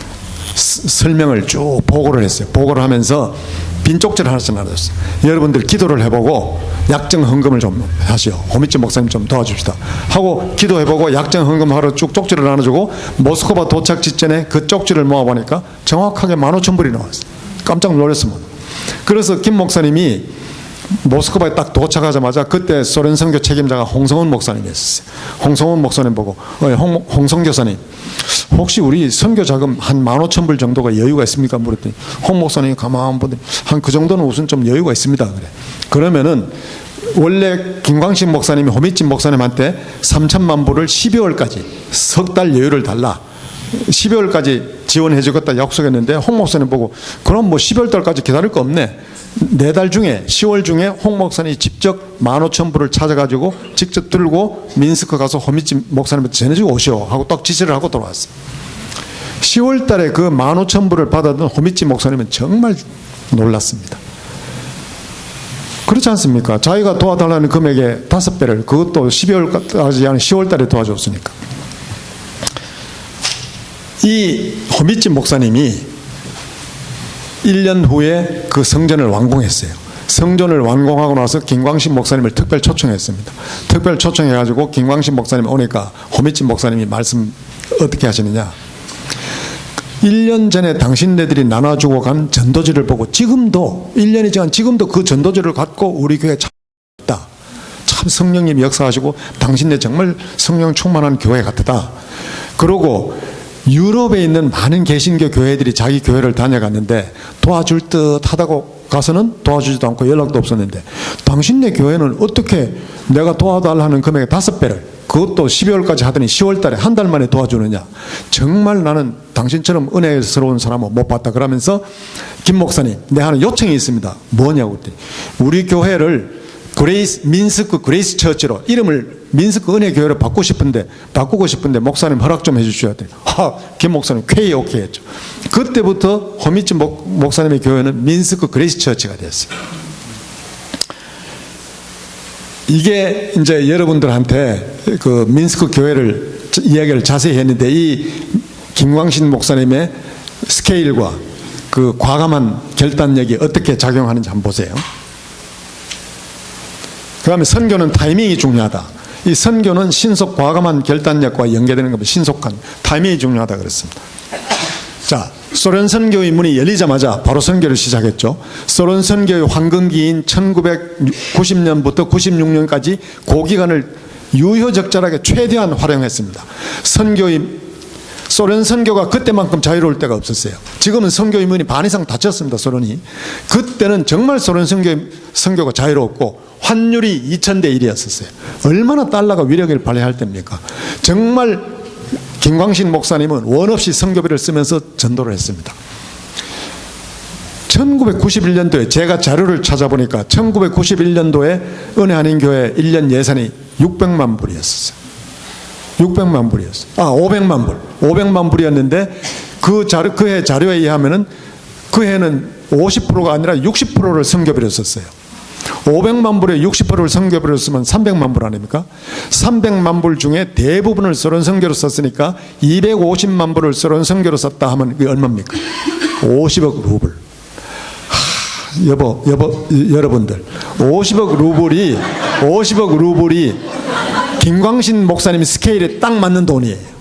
설명을 쭉 보고를 했어요. 보고를 하면서 빈 쪽지를 하나씩 나눴어요. 여러분들 기도를 해보고 약정 헌금을 좀 하시오. 호미치 목사님 좀 도와줍시다 하고 기도해보고 약정 헌금하러 쭉 쪽지를 나눠주고 모스크바 도착 직전에 그 쪽지를 모아보니까 정확하게 15,000불이 나왔어요. 깜짝 놀랐습니다. 그래서 김 목사님이 모스크바에 딱 도착하자마자 그때 소련 선교 책임자가 홍성훈 목사님이었어요. 홍성훈 목사님 보고, 홍성 교사님, 혹시 우리 선교 자금 한 15,000불 정도가 여유가 있습니까? 물었더니 홍 목사님이 가만히 보더니 한 그 정도는 우선 좀 여유가 있습니다. 그래. 그러면은 원래 김광식 목사님이 호미치 목사님한테 3,000만 불을 12월까지 석 달 여유를 달라. 12월까지 지원해 주겠다 약속했는데 홍 목사님 보고, 그럼 뭐 12월 달까지 기다릴 거 없네. 4달 중에 10월 중에 홍 목사님이 직접 15,000불을 찾아가지고 직접 들고 민스크 가서 호미치 목사님한테 전해주고 오시오 하고 딱 지시를 하고 돌아왔어요. 10월 달에 그 15,000불을 받았던 호미치 목사님은 정말 놀랐습니다. 그렇지 않습니까? 자기가 도와달라는 금액의 5배를, 그것도 12월까지 아니라 10월 달에 도와줬으니까. 이 호미치 목사님이 1년 후에 그 성전을 완공했어요. 성전을 완공하고 나서 김광식 목사님을 특별 초청했습니다. 특별 초청해가지고 김광식 목사님 오니까 호미치 목사님이 말씀 어떻게 하시느냐. 1년 전에 당신네들이 나눠주고 간 전도지를 보고 지금도 1년이 지난 지금도 그 전도지를 갖고 우리 교회에 참다. 참 성령님이 역사하시고 당신네 정말 성령 충만한 교회 같다. 그러고 유럽에 있는 많은 개신교 교회들이 자기 교회를 다녀갔는데 도와줄 듯 하다고 가서는 도와주지도 않고 연락도 없었는데 당신네 교회는 어떻게 내가 도와달라는 금액의 5배를, 그것도 12월까지 하더니 10월 달에 한 달 만에 도와주느냐. 정말 나는 당신처럼 은혜스러운 사람은 못 봤다. 그러면서 김 목사님, 내 하는 요청이 있습니다. 뭐냐고 그랬더니 우리 교회를 민스크 그레이스 처치로 이름을 민스크 은혜 교회로 바꾸고 싶은데 목사님 허락 좀 해주셔야 돼요. 김 목사님 쾌히 오케이 했죠. 그때부터 호미츠 목사님의 교회는 민스크 그레이스 처치가 됐어요. 이게 이제 여러분들한테 그 민스크 교회를 이야기를 자세히 했는데, 이 김광신 목사님의 스케일과 그 과감한 결단력이 어떻게 작용하는지 한번 보세요. 그 다음에 선교는 타이밍이 중요하다. 이 선교는 신속 과감한 결단력과 연계되는 겁니다. 신속한 타이밍이 중요하다 그랬습니다. 자, 소련 선교의 문이 열리자마자 바로 선교를 시작했죠. 소련 선교의 황금기인 1990년부터 96년까지 그 기간을 유효적절하게 최대한 활용했습니다. 소련 선교가 그때만큼 자유로울 때가 없었어요. 지금은 선교의 문이 반 이상 닫혔습니다. 소련이. 그때는 정말 소련 선교가 자유로웠고 환율이 2000대 1이었었어요. 얼마나 달러가 위력을 발휘할 때입니까? 정말 김광신 목사님은 원 없이 선교비를 쓰면서 전도를 했습니다. 1991년도에 제가 자료를 찾아보니까 1991년도에 은혜 한인교회 1년 예산이 600만 불이었어요. 600만 불이었어요. 500만 불. 500만 불이었는데 그 해 자료에 의하면은 그 해는 50%가 아니라 60%를 선교비로 썼어요. 500만 불에 60%를 선교비로 쓰면 300만 불 아닙니까? 300만 불 중에 대부분을 소련 선교로 썼으니까 250만 불을 소련 선교로 썼다 하면 그게 얼마입니까? 50억 루블. 여러분들 50억 루블이 김광신 목사님 스케일에 딱 맞는 돈이에요.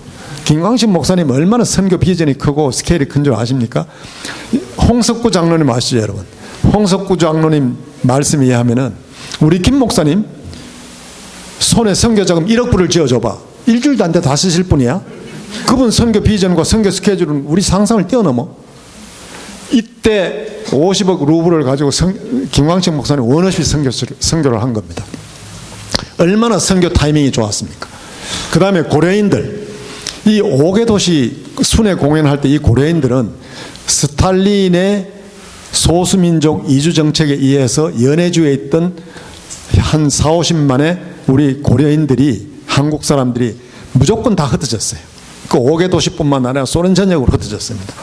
김광신 목사님 얼마나 선교 비전이 크고 스케일이 큰 줄 아십니까? 홍석구 장로님 아시죠, 여러분? 홍석구 장로님 말씀에 의하면은 우리 김 목사님 손에 선교자금 1억 불을 쥐어줘봐. 일주일도 안 돼 다 쓰실 분이야. 그분 선교 비전과 선교 스케줄은 우리 상상을 뛰어넘어. 이때 50억 루블을 가지고 김광식 목사님 원없이 선교를 한 겁니다. 얼마나 선교 타이밍이 좋았습니까? 그 다음에 고려인들, 이 5개 도시 순회 공연할 때 이 고려인들은 스탈린의 소수민족 이주 정책에 의해서 연해주에 있던 한 40~50만의 우리 고려인들이, 한국 사람들이 무조건 다 흩어졌어요. 그 5개 도시뿐만 아니라 소련 전역으로 흩어졌습니다.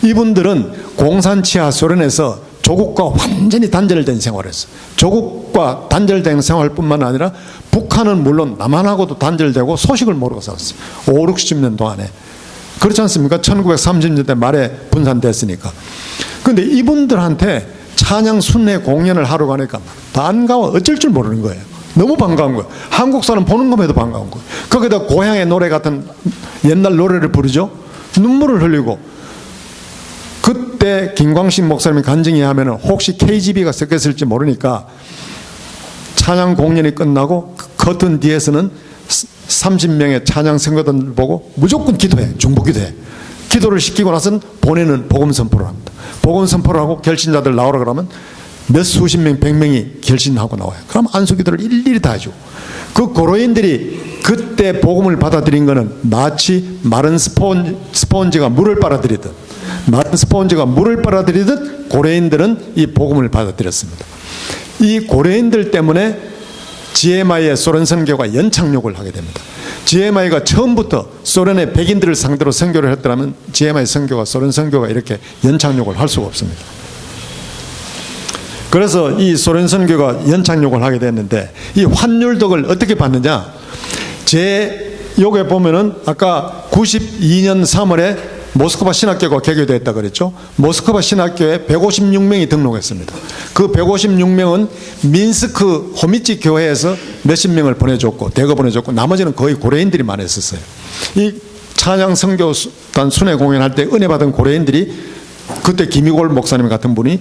이분들은 공산치하 소련에서 조국과 완전히 단절된 생활을 했어요. 조국과 단절된 생활뿐만 아니라 북한은 물론 남한하고도 단절되고 소식을 모르고 살았어요. 50~60년 동안에. 그렇지 않습니까? 1930년대 말에 분산됐으니까. 그런데 이분들한테 찬양 순회 공연을 하러 가니까 반가워 어쩔 줄 모르는 거예요. 너무 반가운 거예요. 한국 사람 보는 것만 해도 반가운 거예요. 거기다 고향의 노래 같은 옛날 노래를 부르죠. 눈물을 흘리고. 그때 김광신 목사님이 간증해 하면은 혹시 KGB가 섞였을지 모르니까 찬양 공연이 끝나고 커튼 뒤에서는 30명의 찬양 성도들 보고 무조건 기도해. 중보 기도해. 기도를 시키고 나서는 보내는 복음 선포를 합니다. 복음 선포를 하고 결신자들 나오라 그러면 몇 수십 명, 100명이 결신하고 나와요. 그럼 안수기도를 일일이 다 해주고. 그 고로인들이 그때 복음을 받아들인 거는 마치 마른 스폰지가 물을 빨아들이듯, 고려인들은 이 복음을 받아들였습니다. 이 고려인들 때문에 GMI의 소련 선교가 연착륙을 하게 됩니다. GMI가 처음부터 소련의 백인들을 상대로 선교를 했더라면 GMI 선교가, 소련 선교가 이렇게 연착륙을 할 수가 없습니다. 그래서 이 소련 선교가 연착륙을 하게 됐는데, 이 환율덕을 어떻게 받느냐? 요게 보면은 아까 92년 3월에 모스크바 신학교가 개교됐다 그랬죠. 모스크바 신학교에 156명이 등록했습니다. 그 156명은 민스크 호미치 교회에서 몇십 명을 보내줬고, 대거 보내줬고, 나머지는 거의 고려인들이 많이 했었어요. 이 찬양 선교단 순회 공연할 때 은혜 받은 고려인들이 그때 김희골 목사님 같은 분이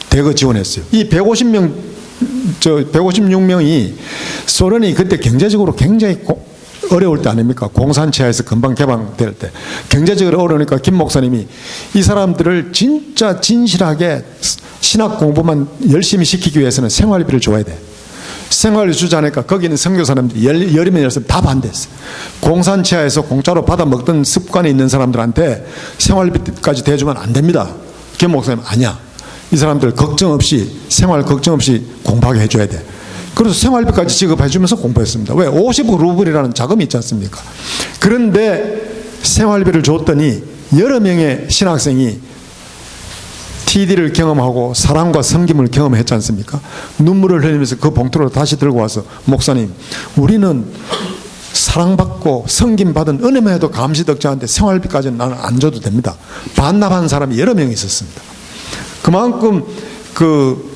대거 지원했어요. 이 156명이 소련이 그때 경제적으로 굉장히 어려울 때 아닙니까? 공산치하에서 금방 개방될 때 경제적으로 어려우니까 김 목사님이 이 사람들을 진짜 진실하게 신학 공부만 열심히 시키기 위해서는 생활비를 줘야 돼. 생활비 주지 않으니까 거기 있는 선교 사람들이 여러 명이라서 다 반대했어요. 공산치하에서 공짜로 받아 먹던 습관이 있는 사람들한테 생활비까지 대주면 안 됩니다. 김 목사님 아니야. 이 사람들 걱정 없이 생활 걱정 없이 공부하게 해줘야 돼. 그래서 생활비까지 지급해 주면서 공부했습니다. 왜? 50루블이라는 자금이 있지 않습니까? 그런데 생활비를 줬더니 여러 명의 신학생이 TD를 경험하고 사랑과 섬김을 경험했지 않습니까? 눈물을 흘리면서 그 봉투를 다시 들고 와서 목사님, 우리는 사랑받고 섬김받은 은혜만 해도 감시덕지하는데 생활비까지는 나는 안 줘도 됩니다. 반납한 사람이 여러 명 있었습니다. 그만큼 그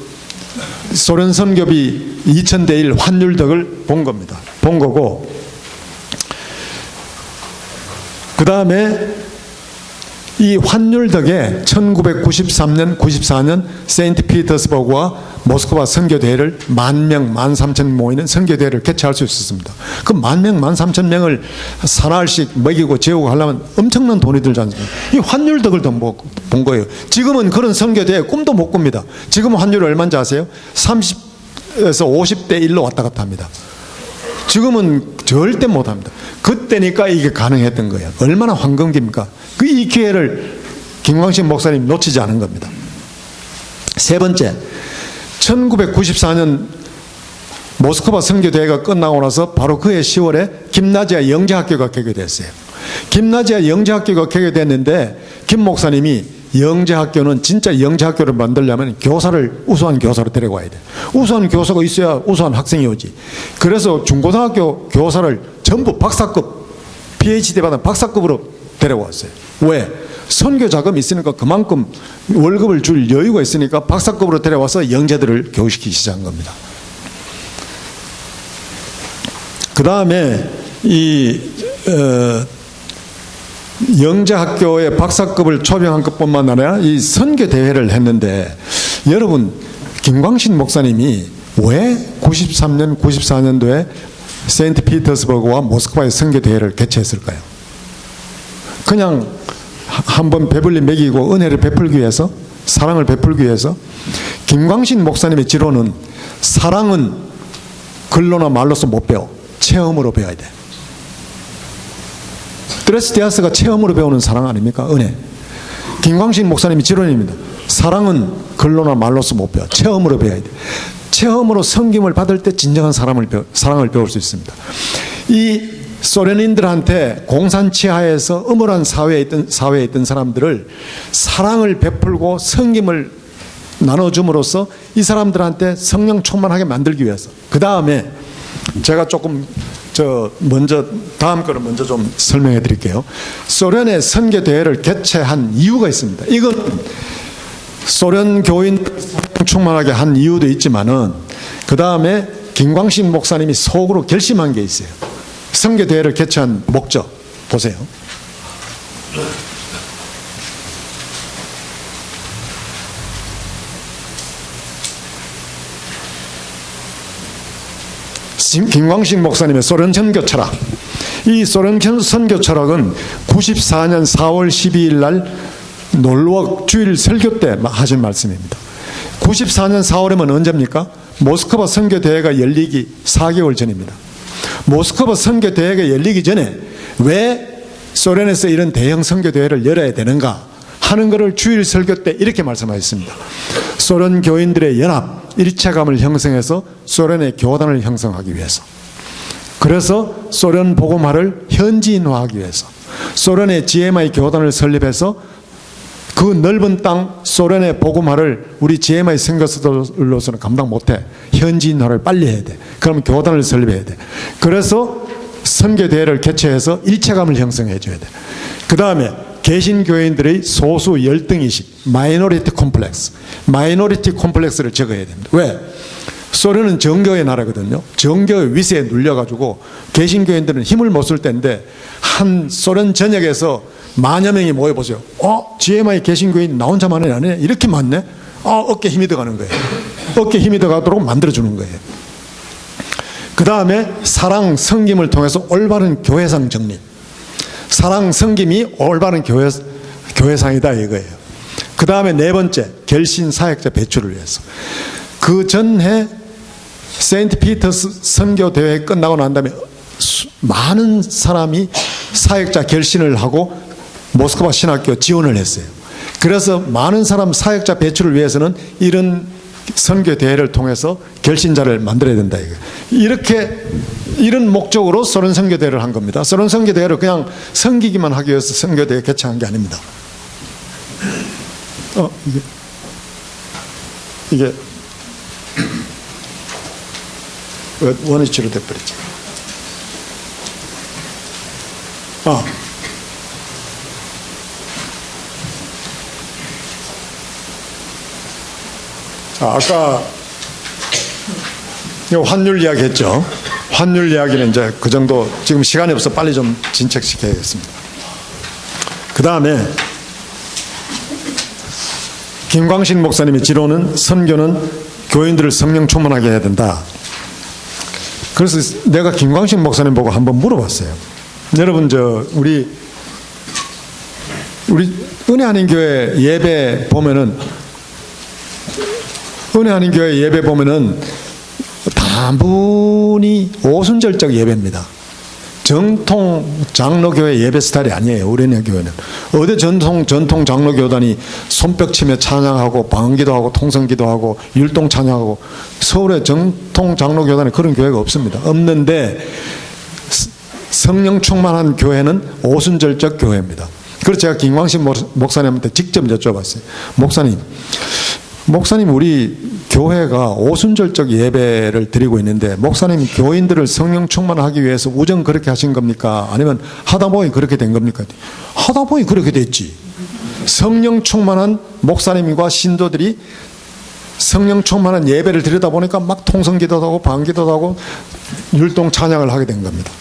소련 선교비 2000대 1 환율덕을 본 겁니다. 본 거고, 그 다음에 이 환율덕에 1993년, 94년 세인트피터스버그와 모스크바 선교대회를 10,000명, 13,000명 모이는 선교대회를 개최할 수 있었습니다. 그 10,000명, 13,000명을 사나흘씩 먹이고 재우고 하려면 엄청난 돈이 들지 않습니까? 이 환율덕을 본 거예요. 지금은 그런 선교대회 꿈도 못 꿉니다. 지금 환율이 얼마인지 아세요? 30에서 50대 1로 왔다 갔다 합니다. 지금은 절대 못합니다. 그때니까 이게 가능했던 거예요. 얼마나 황금기입니까? 이 기회를 김광신 목사님 놓치지 않은 겁니다. 세 번째, 1994년 모스크바 선교대회가 끝나고 나서 바로 그해 10월에 김나지아 영재학교가 개교됐어요. 김나지아 영재학교가 개교됐는데 김 목사님이 영재학교는 진짜 영재학교를 만들려면 우수한 교사를 데려와야 돼. 우수한 교사가 있어야 우수한 학생이 오지. 그래서 중고등학교 교사를 전부 박사급, PhD 받은 박사급으로 데려왔어요. 왜? 선교 자금이 있으니까 그만큼 월급을 줄 여유가 있으니까 박사급으로 데려와서 영재들을 교육시키기 시작한 겁니다. 그 다음에 영재학교의 박사급을 초빙한 것뿐만 아니라 이 선교대회를 했는데, 여러분 김광신 목사님이 왜 93년, 94년도에 세인트피터스버그와 모스크바의 선교대회를 개최했을까요? 그냥 한번 배불리 먹이고 은혜를 베풀기 위해서, 사랑을 베풀기 위해서? 김광신 목사님의 지론은 사랑은 글로나 말로서 못 배워. 체험으로 배워야 돼. 드레스디아스가 체험으로 배우는 사랑 아닙니까? 은혜. 김광신 목사님의 지론입니다. 사랑은 글로나 말로서 못 배워. 체험으로 배워야 돼. 체험으로 섬김을 받을 때 진정한 사랑을 배울 수 있습니다. 이 소련인들한테 공산치하에서 음울한 사회에 있던 사람들을 사랑을 베풀고 섬김을 나눠줌으로써 이 사람들한테 성령 충만하게 만들기 위해서. 그 다음에 제가 조금 다음 거를 먼저 좀 설명해 드릴게요. 소련의 선교대회를 개최한 이유가 있습니다. 이건 소련 교인들 충만하게 한 이유도 있지만은, 그 다음에 김광신 목사님이 속으로 결심한 게 있어요. 선교대회를 개최한 목적 보세요. 김광식 목사님의 소련 선교 철학. 이 소련 선교 철학은 94년 4월 12일 날 놀러 주일 설교 때 하신 말씀입니다. 94년 4월이면 언제입니까? 모스크바 선교대회가 열리기 4개월 전입니다. 모스크바 선교대회가 열리기 전에 왜 소련에서 이런 대형 선교대회를 열어야 되는가 하는 것을 주일 설교 때 이렇게 말씀하셨습니다. 소련 교인들의 연합, 일체감을 형성해서 소련의 교단을 형성하기 위해서, 그래서 소련 복음화를 현지인화하기 위해서 소련의 GMI 교단을 설립해서 그 넓은 땅 소련의 복음화를 우리 GMI 선교사들로서는 감당 못해. 현지인화를 빨리 해야 돼. 그러면 교단을 설립해야 돼. 그래서 선교대회를 개최해서 일체감을 형성해 줘야 돼. 그 다음에 개신교인들의 소수 열등의식, 마이너리티 콤플렉스를 제거해야 됩니다. 왜? 소련은 정교의 나라거든요. 정교의 위세에 눌려가지고 개신교인들은 힘을 못 쓸 때인데, 한 소련 전역에서 만여 명이 모여보세요. GMI 개신교인 나 혼자만이 아니네? 이렇게 많네? 어깨 힘이 들어가는 거예요. 어깨 힘이 들어가도록 만들어주는 거예요. 그 다음에 사랑, 섬김을 통해서 올바른 교회상 정립. 사랑, 섬김이 올바른 교회상이다 이거예요. 그 다음에 네 번째, 결신 사역자 배출을 위해서. 그 전해 세인트 피터스 선교 대회 끝나고 난 다음에 많은 사람이 사역자 결신을 하고 모스크바 신학교 지원을 했어요. 그래서 많은 사람 사역자 배출을 위해서는 이런 선교 대회를 통해서 결신자를 만들어야 된다. 이런 목적으로 소련 선교 대회를 한 겁니다. 소련 선교 대회를 그냥 섬기기만 하기 위해서 선교 대회 개최한 게 아닙니다. 이게 원위치로 돼버렸죠. 아까 환율 이야기 했죠. 환율 이야기는 이제 그 정도, 지금 시간이 없어 빨리 좀 진척시켜야겠습니다. 그 다음에 김광신 목사님의 지론은 선교는 교인들을 성령 충만하게 해야 된다. 그래서 내가 김광신 목사님 보고 한번 물어봤어요. 여러분, 우리 은혜하는교회 예배 보면은, 은혜하는교회 예배 보면은 다분히 오순절적 예배입니다. 정통 장로교회 예배 스타일이 아니에요. 우리 은혜교회는 어디 전통 장로교단이 손뼉 치며 찬양하고 방언기도하고 통성기도하고 율동 찬양하고, 서울의 정통 장로교단에 그런 교회가 없습니다. 없는데 성령 충만한 교회는 오순절적 교회입니다. 그래서 제가 김광신 목사님한테 직접 여쭤봤어요. 목사님, 우리 교회가 오순절적 예배를 드리고 있는데 목사님 교인들을 성령 충만하기 위해서 우정 그렇게 하신 겁니까? 아니면 하다 보니 그렇게 된 겁니까? 하다 보니 그렇게 됐지. 성령 충만한 목사님과 신도들이 성령 충만한 예배를 드리다 보니까 막 통성기도도 하고 방기도도 하고 율동 찬양을 하게 된 겁니다.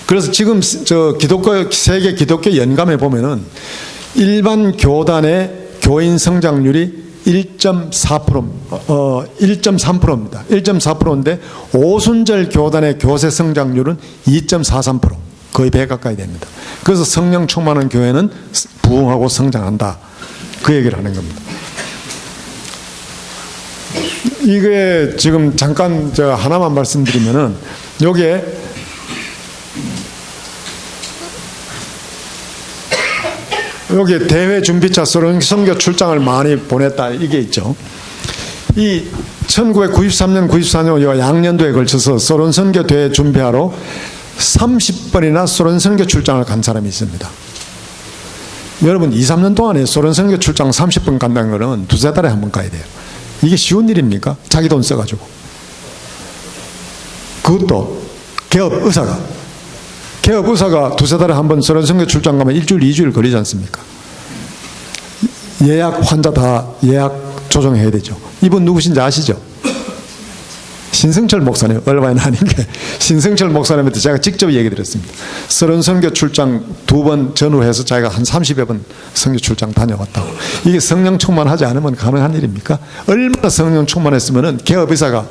그래서 지금 세계 기독교 연감에 보면은 일반 교단의 교인 성장률이 1.3%입니다. 1.4%인데 오순절 교단의 교세 성장률은 2.43%, 거의 배 가까이 됩니다. 그래서 성령 충만한 교회는 부흥하고 성장한다, 그 얘기를 하는 겁니다. 이게 지금 잠깐 하나만 말씀드리면은, 요게 여기 대회 준비차 소련 선교 출장을 많이 보냈다, 이게 있죠. 이 1993년, 94년 양년도에 걸쳐서 소련 선교 대회 준비하러 30번이나 소련 선교 출장을 간 사람이 있습니다. 여러분, 2, 3년 동안에 소련 선교 출장 30번 간다는 거는 두세 달에 한 번 가야 돼요. 이게 쉬운 일입니까? 자기 돈 써가지고. 그것도 개업 의사가 두세 달에 한 번 소련 선교 출장 가면 일주일, 2주일 걸리지 않습니까? 예약 환자 다 예약 조정해야 되죠. 이분 누구신지 아시죠? 신승철 목사님, 얼마나 아닌 게 신승철 목사님한테 제가 직접 얘기 드렸습니다. 소련 선교 출장 2번 전후해서 자기가 한 30여 번 선교 출장 다녀왔다고. 이게 성령 충만하지 않으면 가능한 일입니까? 얼마나 성령 충만했으면은 개업 의사가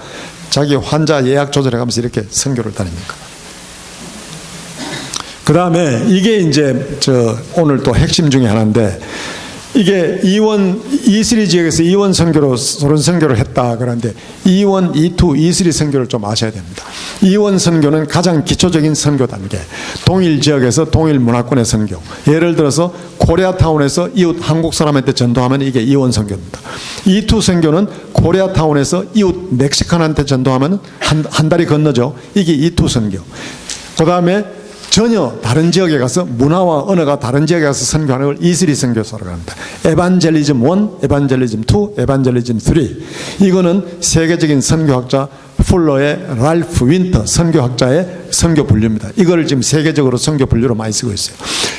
자기 환자 예약 조절해 가면서 이렇게 선교를 다닙니까? 그 다음에 이게 이제 오늘 또 핵심 중에 하나인데, 이게 E3 지역에서 이원 선교로 소련 선교를 했다 그러는데, E1, E2, E3 선교를 좀 아셔야 됩니다. E1 선교는 가장 기초적인 선교 단계, 동일 지역에서 동일 문화권의 선교. 예를 들어서 코리아타운에서 이웃 한국 사람한테 전도하면 이게 E1 선교입니다. E2 선교는 코리아타운에서 이웃 멕시칸한테 전도하면 한 달이 건너죠. 이게 E2 선교. 그 다음에 전혀 다른 지역에 가서 문화와 언어가 다른 지역에 가서 선교하는 걸 E3 선교사라고 합니다. 에반젤리즘 1, 에반젤리즘 2, 에반젤리즘 3. 이거는 세계적인 선교학자 풀러의 랄프 윈터 선교학자의 선교 분류입니다. 이걸 지금 세계적으로 선교 분류로 많이 쓰고 있어요.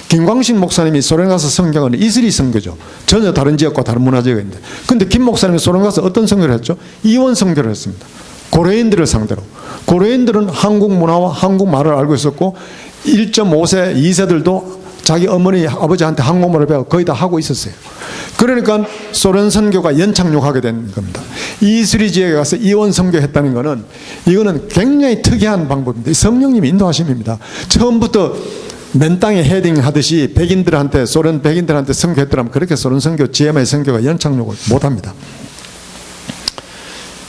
김광식 목사님이 소련 가서 선교한 건 E3 선교죠. 전혀 다른 지역과 다른 문화 지역인데. 근데 김 목사님이 소련 가서 어떤 선교를 했죠? 이원 선교를 했습니다. 고려인들을 상대로. 고려인들은 한국 문화와 한국 말을 알고 있었고 1.5세, 2세들도 자기 어머니, 아버지한테 한국말을 배워 거의 다 하고 있었어요. 그러니까 소련 선교가 연착륙하게 된 겁니다. E3 지역에 가서 이원 선교했다는 거는, 이거는 굉장히 특이한 방법입니다. 성령님이 인도하심입니다. 처음부터 맨 땅에 헤딩하듯이 백인들한테, 소련 백인들한테 선교했더라면 그렇게 소련 선교, GMI 선교가 연착륙을 못합니다.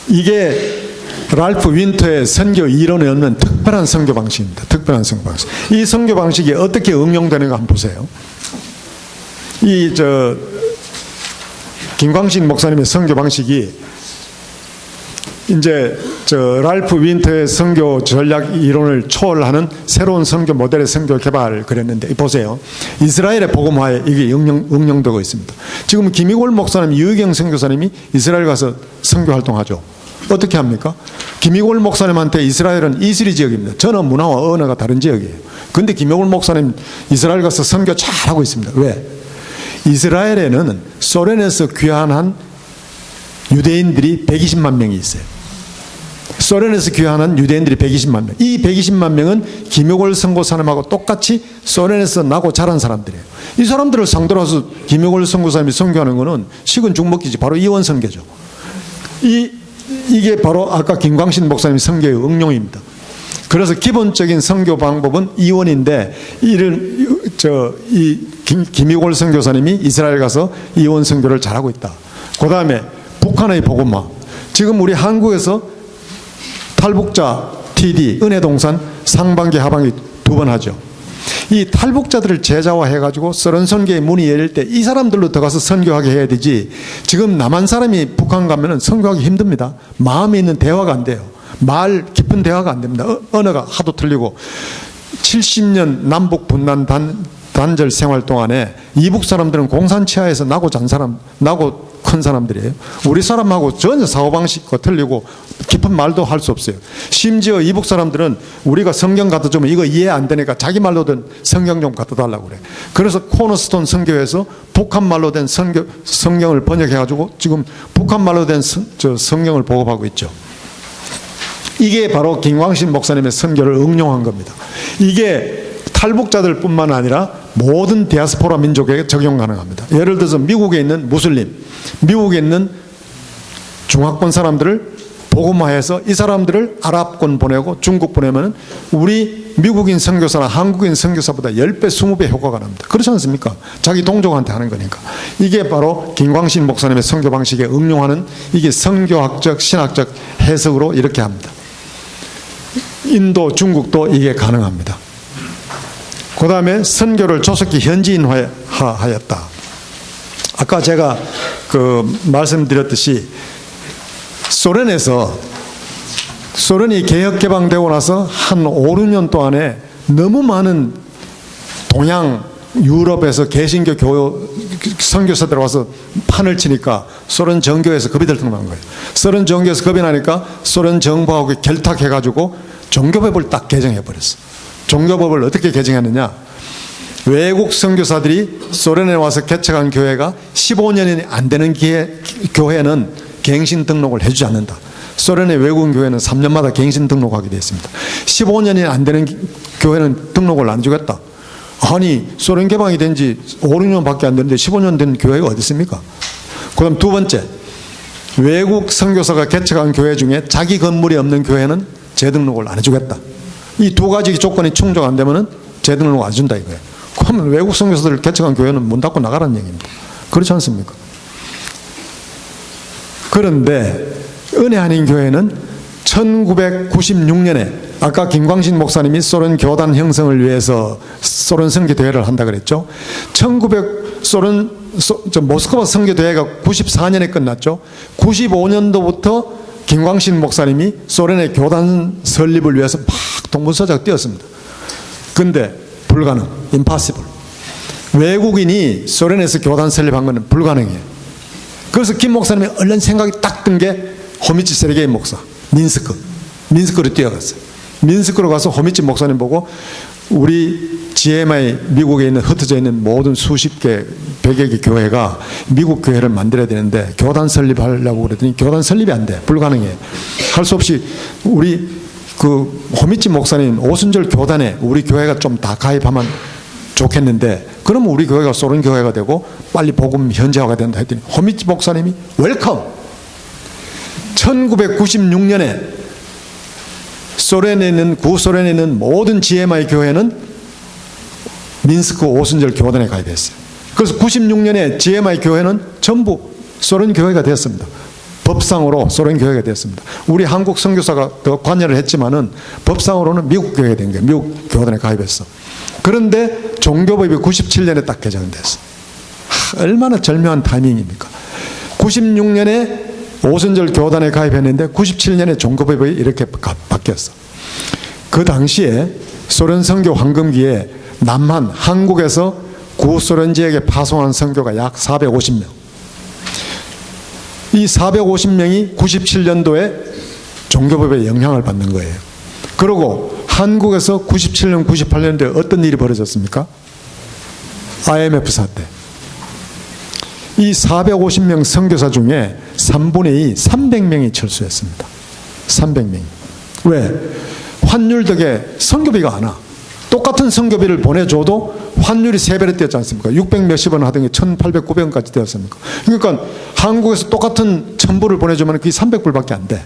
이게 랄프 윈터의 선교 이론에 없는 특별한 선교 방식입니다. 특별한 선교 방식. 이 선교 방식이 어떻게 응용되는가 한번 보세요. 김광신 목사님의 선교 방식이 이제 랄프 윈터의 선교 전략 이론을 초월하는 새로운 선교 모델의 선교 개발을 그렸는데 보세요. 이스라엘의 복음화에 이게 응용되고 있습니다. 지금 김희골 목사님, 유희경 선교사님이 이스라엘 가서 선교 활동하죠. 어떻게 합니까? 김희골 목사님한테 이스라엘은 이스리 지역입니다. 저는 문화와 언어가 다른 지역이에요. 그런데 김희골 목사님 이스라엘 가서 선교 잘하고 있습니다. 왜? 이스라엘에는 소련에서 귀환한 유대인들이 120만 명이 있어요. 소련에서 귀환한 유대인들이 120만 명. 이 120만 명은 김효골 선교사님하고 똑같이 소련에서 나고 자란 사람들이에요. 이 사람들을 상대로 해서 김효골 선교사님이 선교하는 것은 식은 죽 먹기지. 바로 이원 선교죠. 이게 바로 아까 김광신 목사님 선교의 응용입니다. 그래서 기본적인 선교 방법은 이원인데 김희골 선교사님이 이스라엘 가서 이원 선교를 잘하고 있다. 그 다음에 북한의 복음화. 지금 우리 한국에서 탈북자 TD 은혜동산 상반기 하반기 2번 하죠. 이 탈북자들을 제자화해가지고 서른 선교의 문이 열릴 때 이 사람들로 들어가서 선교하게 해야 되지. 지금 남한 사람이 북한 가면은 선교하기 힘듭니다. 마음에 있는 대화가 안 돼요. 말 깊은 대화가 안 됩니다. 언어가 하도 틀리고 70년 남북 분단 단절 생활 동안에 이북 사람들은 공산치하에서 나고 큰 사람들이에요. 우리 사람하고 전혀 사고방식과 틀리고 깊은 말도 할 수 없어요. 심지어 이북 사람들은 우리가 성경 갖다 주면 이거 이해 안 되니까 자기 말로 된 성경 좀 갖다 달라고 그래. 그래서 코너스톤 선교에서 북한 말로 된 성경을 번역해가지고 지금 북한 말로 된 성경을 보급하고 있죠. 이게 바로 김광신 목사님의 선교를 응용한 겁니다. 이게 탈북자들 뿐만 아니라 모든 디아스포라 민족에게 적용 가능합니다. 예를 들어서 미국에 있는 무슬림, 미국에 있는 중화권 사람들을 복음화해서 이 사람들을 아랍권 보내고 중국 보내면 우리 미국인 선교사나 한국인 선교사보다 10배, 20배 효과가 납니다. 그렇지 않습니까? 자기 동족한테 하는 거니까. 이게 바로 김광신 목사님의 선교 방식에 응용하는 이게 선교학적, 신학적 해석으로 이렇게 합니다. 인도, 중국도 이게 가능합니다. 그 다음에 선교를 조속히 현지인화하였다. 아까 제가 말씀드렸듯이 소련이 개혁 개방되고 나서 한 5, 6년 동안에 너무 많은 동양, 유럽에서 개신교 선교사들 와서 판을 치니까 소련 정교에서 겁이 들통난 거예요. 소련 정교에서 겁이 나니까 소련 정부하고 결탁해가지고 종교법을 딱 개정해버렸어. 종교법을 어떻게 개정했느냐? 외국 선교사들이 소련에 와서 개척한 교회가 15년이 안 되는 교회는 갱신 등록을 해주지 않는다. 소련의 외국인 교회는 3년마다 갱신 등록하게 되어 있습니다. 15년이 안 되는 교회는 등록을 안 주겠다. 아니, 소련 개방이 된 지 5, 6년밖에 안 됐는데 15년 된 교회가 어디 있습니까? 그 다음 두 번째, 외국 선교사가 개척한 교회 중에 자기 건물이 없는 교회는 재등록을 안 해주겠다. 이 두 가지 조건이 충족 안 되면은 재등록을 안 준다 이거예요. 그러면 외국 선교사들 개척한 교회는 문 닫고 나가라는 얘기입니다. 그렇지 않습니까? 그런데 은혜 한인 교회는 1996년에 아까 김광신 목사님이 소련 교단 형성을 위해서 소련 선교 대회를 한다 그랬죠. 모스크바 선교 대회가 94년에 끝났죠. 95년도부터 김광신 목사님이 소련의 교단 설립을 위해서 막 동분서자가 뛰었습니다. 근데 불가능, impossible. 외국인이 소련에서 교단 설립한 것은 불가능해요. 그래서 김 목사님이 얼른 생각이 딱 든 게 호미치 세르게이 목사, 민스크로 뛰어갔어요. 민스크로 가서 호미치 목사님 보고 우리 GMI 미국에 있는 흩어져 있는 모든 수십 개, 100여 개 교회가 미국 교회를 만들어야 되는데 교단 설립하려고 그랬더니 교단 설립이 안 돼. 불가능해. 할 수 없이 우리 호미치 목사님 오순절 교단에 우리 교회가 좀 다 가입하면 좋겠는데 그러면 우리 교회가 소련 교회가 되고 빨리 복음 현지화가 된다 했더니 호미치 목사님이 웰컴. 1996년에 구소련에 있는 모든 GMI 교회는 민스크 오순절 교단에 가입했어요. 그래서 96년에 GMI 교회는 전부 소련 교회가 되었습니다. 법상으로 소련 교회가 됐습니다. 우리 한국 선교사가 더 관여를 했지만은 법상으로는 미국 교회가 된 거예요. 미국 교단에 가입했어. 그런데 종교법이 97년에 딱 개정됐어. 얼마나 절묘한 타이밍입니까? 96년에 오순절 교단에 가입했는데 97년에 종교법이 이렇게 바뀌었어. 그 당시에 소련 선교 황금기에 남한, 한국에서 구소련 지역에 파송한 선교가 약 450명. 이 450명이 97년도에 종교법의 영향을 받는 거예요. 그리고 한국에서 97년, 98년도에 어떤 일이 벌어졌습니까? IMF 사태. 이 450명 선교사 중에 3분의 2, 300명이 철수했습니다. 300명이. 왜? 환율 덕에 선교비가 안 와. 똑같은 선교비를 보내줘도 환율이 3배로 뛰었지 않습니까? 600 몇십 원 하던 게 1800, 900원까지 되었습니까? 그러니까 한국에서 똑같은 1000불을 보내주면 그게 300불밖에 안 돼.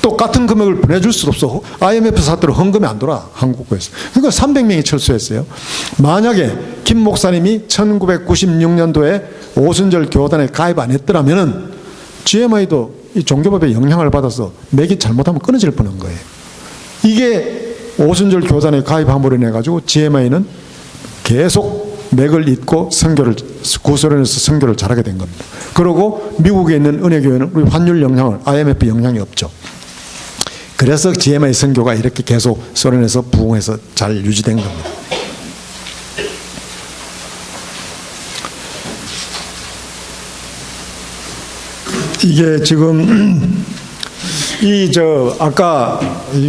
똑같은 금액을 보내줄 수도 없어. IMF 사태로 헌금이 안 돌아, 한국에서. 그러니까 300명이 철수했어요. 만약에 김 목사님이 1996년도에 오순절 교단에 가입 안 했더라면은 GMI도 이 종교법의 영향을 받아서 맥이 잘못하면 끊어질 뻔한 거예요. 이게 오순절 교단에 가입함으로 인해 가지고 GMI는 계속 맥을 잇고 선교를, 구소련에서 선교를 잘하게 된 겁니다. 그리고 미국에 있는 은혜교회는 우리 환율 영향을, IMF 영향이 없죠. 그래서 GMI 선교가 이렇게 계속 소련에서 부흥해서 잘 유지된 겁니다. 이게 지금 아까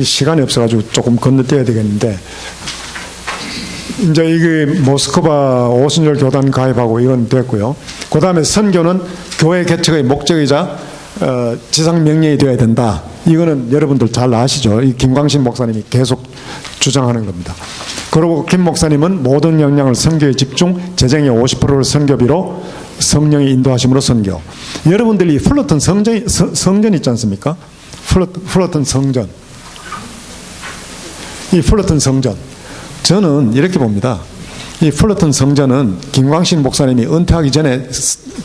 시간이 없어가지고 조금 건너뛰어야 되겠는데, 이제 이게 모스크바 오순절 교단 가입하고 이건 됐고요. 그 다음에 선교는 교회 개척의 목적이자 지상 명령이 되어야 된다. 이거는 여러분들 잘 아시죠? 이 김광신 목사님이 계속 주장하는 겁니다. 그리고 김 목사님은 모든 역량을 선교에 집중, 재정의 50%를 선교비로 성령의 인도하심으로 선교. 여러분들이 플러튼 성전 있지 않습니까? 플러튼 성전. 이 플러튼 성전. 저는 이렇게 봅니다. 이 플러튼 성전은 김광신 목사님이 은퇴하기 전에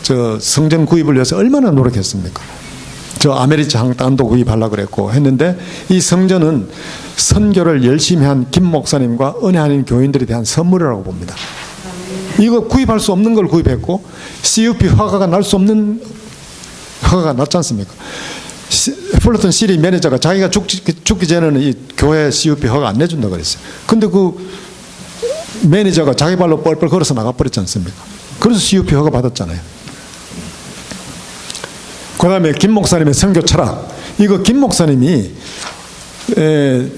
저 성전 구입을 위해서 얼마나 노력했습니까? 저 아메리카 땅도 구입하려고 그랬고 했는데, 이 성전은 선교를 열심히 한 김 목사님과 은혜하는 교인들에 대한 선물이라고 봅니다. 이거 구입할 수 없는 걸 구입했고, CUP 허가가 날 수 없는 허가가 났지 않습니까? 플러튼 시리 매니저가 자기가 죽기 전에는 이 교회 CUP 허가 안 내준다고 그랬어요. 근데 그 매니저가 자기 발로 뻘뻘 걸어서 나가버렸지 않습니까? 그래서 CUP 허가 받았잖아요. 그 다음에 김 목사님의 선교 철학. 이거 김 목사님이